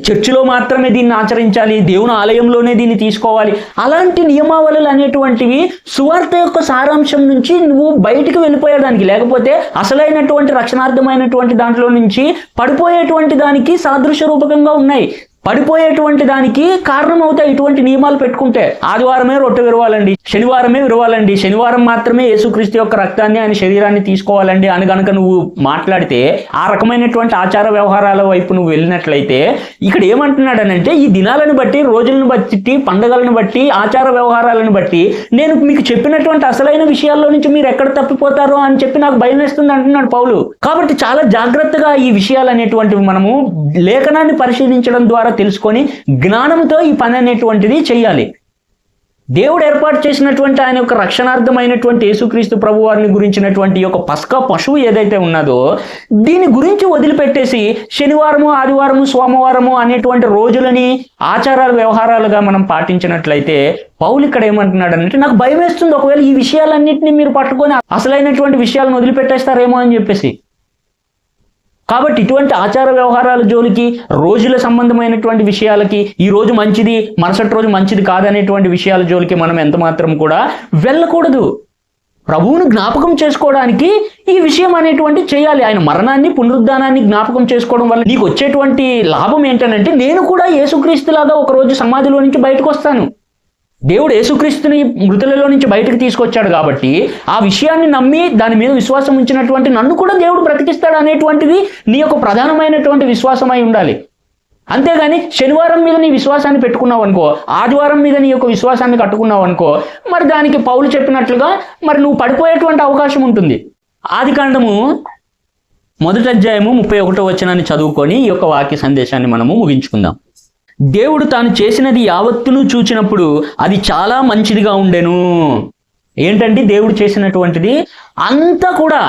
Speaker 1: చర్చిలో మాత్రమే దీన్ని ఆచరించాలి, దేవుని ఆలయంలోనే దీన్ని తీసుకోవాలి, అలాంటి నియమావళులు అనేటువంటివి సువార్త యొక్క సారాంశం నుంచి నువ్వు బయటికి వెళ్ళిపోయేదానికి, లేకపోతే అసలైనటువంటి రక్షణార్థమైనటువంటి దాంట్లో నుంచి పడిపోయేటువంటి దానికి సాదృశ్య రూపకంగా ఉన్నాయి. పడిపోయేటువంటి దానికి కారణం అవుతాయి ఇటువంటి నియమాలు పెట్టుకుంటే. ఆదివారమే రొట్టె విరవాలండి, శనివారమే విరవాలండి, శనివారం మాత్రమే యేసుక్రీస్తు యొక్క రక్తాన్ని, ఆయన శరీరాన్ని తీసుకోవాలండి అని గనక నువ్వు మాట్లాడితే, ఆ రకమైనటువంటి ఆచార వ్యవహారాల వైపు నువ్వు వెళ్ళినట్లయితే ఇక్కడ ఏమంటున్నాడనంటే ఈ దినాలను బట్టి, రోజులను బట్టి, పండుగలను బట్టి, ఆచార వ్యవహారాలను బట్టి నేను మీకు చెప్పినటువంటి అసలైన విషయాల్లో నుంచి మీరు ఎక్కడ తప్పిపోతారో అని చెప్పి నాకు భయం వేస్తుంది అంటున్నాడు పౌలు. కాబట్టి చాలా జాగ్రత్తగా ఈ విషయాలు అనేటువంటివి మనము లేఖనాన్ని పరిశీలించడం ద్వారా తెలుసుకొని జ్ఞానంతో ఈ పని అనేటువంటిది చేయాలి. దేవుడు ఏర్పాటు చేసినటువంటి ఆయన యొక్క రక్షణార్థమైనటువంటి యేసుక్రీస్తు ప్రభు వారిని గురించినటువంటి యొక్క పస్కా పశువు ఏదైతే ఉన్నదో దీని గురించి వదిలిపెట్టేసి శనివారము, ఆదివారము, సోమవారము అనేటువంటి రోజులని ఆచారాల వ్యవహారాలుగా మనం పాటించినట్లయితే పౌలు ఇక్కడ ఏమంటున్నాడంటే నాకు భయం వేస్తుంది, ఒకవేళ ఈ విషయాలన్నింటినీ మీరు పట్టుకొని అసలైనటువంటి విషయాలను వదిలిపెట్టేస్తారేమో అని చెప్పేసి. కాబట్టి ఇటువంటి ఆచార వ్యవహారాల జోలికి, రోజుల సంబంధమైనటువంటి విషయాలకి, ఈ రోజు మంచిది మరుసటి రోజు మంచిది కాదనేటువంటి విషయాల జోలికి మనం ఎంత మాత్రం కూడా వెళ్ళకూడదు. ప్రభువును జ్ఞాపకం చేసుకోవడానికి ఈ విషయం అనేటువంటి చేయాలి. ఆయన మరణాన్ని, పునరుద్ధానాన్ని జ్ఞాపకం చేసుకోవడం వల్ల నీకు వచ్చేటువంటి లాభం ఏంటంటే నేను కూడా యేసుక్రీస్తులాగా ఒకరోజు సమాధిలో నుంచి బయటకు వస్తాను. దేవుడు యేసుక్రీస్తుని మృతులలో నుంచి బయటకు తీసుకొచ్చాడు కాబట్టి ఆ విషయాన్ని నమ్మి దాని మీద విశ్వాసం ఉంచినటువంటి నన్ను కూడా దేవుడు బ్రతికిస్తాడు అనేటువంటిది నీ యొక్క ప్రధానమైనటువంటి విశ్వాసమై ఉండాలి. అంతేగాని శనివారం మీద నీ విశ్వాసాన్ని పెట్టుకున్నావు అనుకో, ఆదివారం మీద నీ యొక్క విశ్వాసాన్ని కట్టుకున్నావు అనుకో, మరి దానికి పౌలు చెప్పినట్లుగా మరి నువ్వు పడిపోయేటువంటి అవకాశం ఉంటుంది. ఆదికాండము 1వ అధ్యాయము 31వ వచనాన్ని చదువుకొని ఈ యొక్క వాక్య సందేశాన్ని మనము ముగించుకుందాం. దేవుడు తాను చేసినది యావత్తును చూచినప్పుడు అది చాలా మంచిదిగా ఉండెను. ఏంటంటే దేవుడు చేసినటువంటిది అంతా కూడా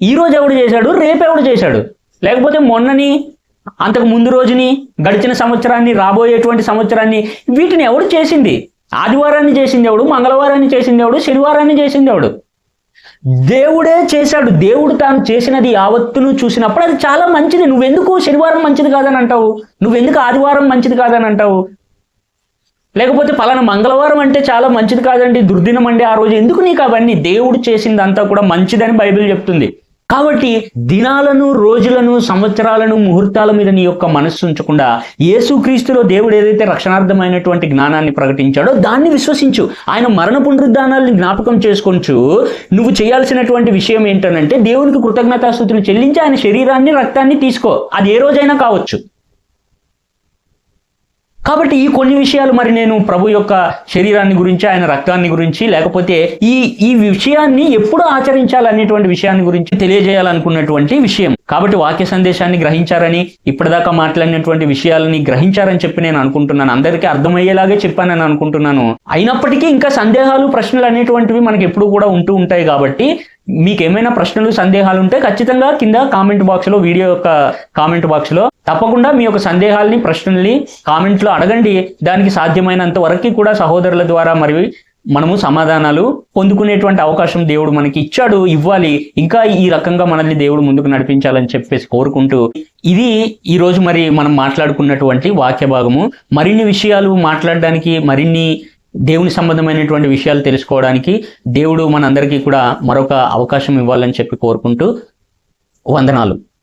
Speaker 1: ఈరోజు ఎవడు చేశాడు, రేపెవడు చేశాడు, లేకపోతే మొన్నని, అంతకు ముందు రోజుని, గడిచిన సంవత్సరాన్ని, రాబోయేటువంటి సంవత్సరాన్ని, వీటిని ఎవడు చేసింది? ఆదివారాన్ని చేసింది ఎవడు, మంగళవారాన్ని చేసింది ఎవడు, శనివారాన్ని చేసింది ఎవడు? దేవుడే చేశాడు. దేవుడు తాను చేసినది యావత్తును చూసినప్పుడు అది చాలా మంచిది. నువ్వెందుకు శనివారం మంచిది కాదని అంటావు? నువ్వెందుకు ఆదివారం మంచిది కాదని అంటావు? లేకపోతే పలానా మంగళవారం అంటే చాలా మంచిది కాదండి, దుర్దినం అండి ఆ రోజు, ఎందుకు నీకు అవన్నీ? దేవుడు చేసిందంతా కూడా మంచిదని బైబిల్ చెప్తుంది. కాబట్టి దినాలను, రోజులను, సంవత్సరాలను, ముహూర్తాల మీద నీ యొక్క మనస్సు ఉంచకుండా యేసుక్రీస్తులో దేవుడు ఏదైతే రక్షణార్థమైనటువంటి జ్ఞానాన్ని ప్రకటించాడో దాన్ని విశ్వసించు. ఆయన మరణ పునరుద్ధానాలను జ్ఞాపకం చేసుకొంచు. నువ్వు చేయాల్సినటువంటి విషయం ఏంటనంటే దేవునికి కృతజ్ఞతాస్తుతులు చెల్లించి ఆయన శరీరాన్ని, రక్తాన్ని తీసుకో. అది ఏ రోజైనా కావచ్చు. కాబట్టి ఈ కొన్ని విషయాలు మరి నేను ప్రభు యొక్క శరీరాన్ని గురించి, ఆయన రక్తాన్ని గురించి, లేకపోతే ఈ విషయాన్ని ఎప్పుడు ఆచరించాలనేటువంటి విషయాన్ని గురించి తెలియజేయాలనుకున్నటువంటి విషయం. కాబట్టి వాక్య సందేశాన్ని గ్రహించారని, ఇప్పటిదాకా మాట్లాడినటువంటి విషయాలని గ్రహించారని చెప్పి నేను అనుకుంటున్నాను. అందరికీ అర్థమయ్యేలాగే చెప్పానని అనుకుంటున్నాను. అయినప్పటికీ ఇంకా సందేహాలు, ప్రశ్నలు అనేటువంటివి మనకి ఎప్పుడు కూడా ఉంటూ ఉంటాయి. కాబట్టి మీకు ఏమైనా ప్రశ్నలు, సందేహాలు ఉంటే ఖచ్చితంగా కింద కామెంట్ బాక్స్లో, వీడియో యొక్క కామెంట్ బాక్స్లో తప్పకుండా మీ యొక్క సందేహాలని, ప్రశ్నల్ని కామెంట్లో అడగండి. దానికి సాధ్యమైనంత వరకు కూడా సహోదరుల ద్వారా మరి మనము సమాధానాలు పొందుకునేటువంటి అవకాశం దేవుడు మనకి ఇచ్చాడు, ఇవ్వాలి. ఇంకా ఈ రకంగా మనల్ని దేవుడు ముందుకు నడిపించాలని చెప్పేసి కోరుకుంటూ, ఇది ఈరోజు మరి మనం మాట్లాడుకున్నటువంటి వాక్య భాగము. మరిన్ని విషయాలు మాట్లాడడానికి, మరిన్ని దేవుని సంబంధమైనటువంటి విషయాలు తెలుసుకోవడానికి దేవుడు మనందరికీ కూడా మరొక అవకాశం ఇవ్వాలని చెప్పి కోరుకుంటూ వందనాలు.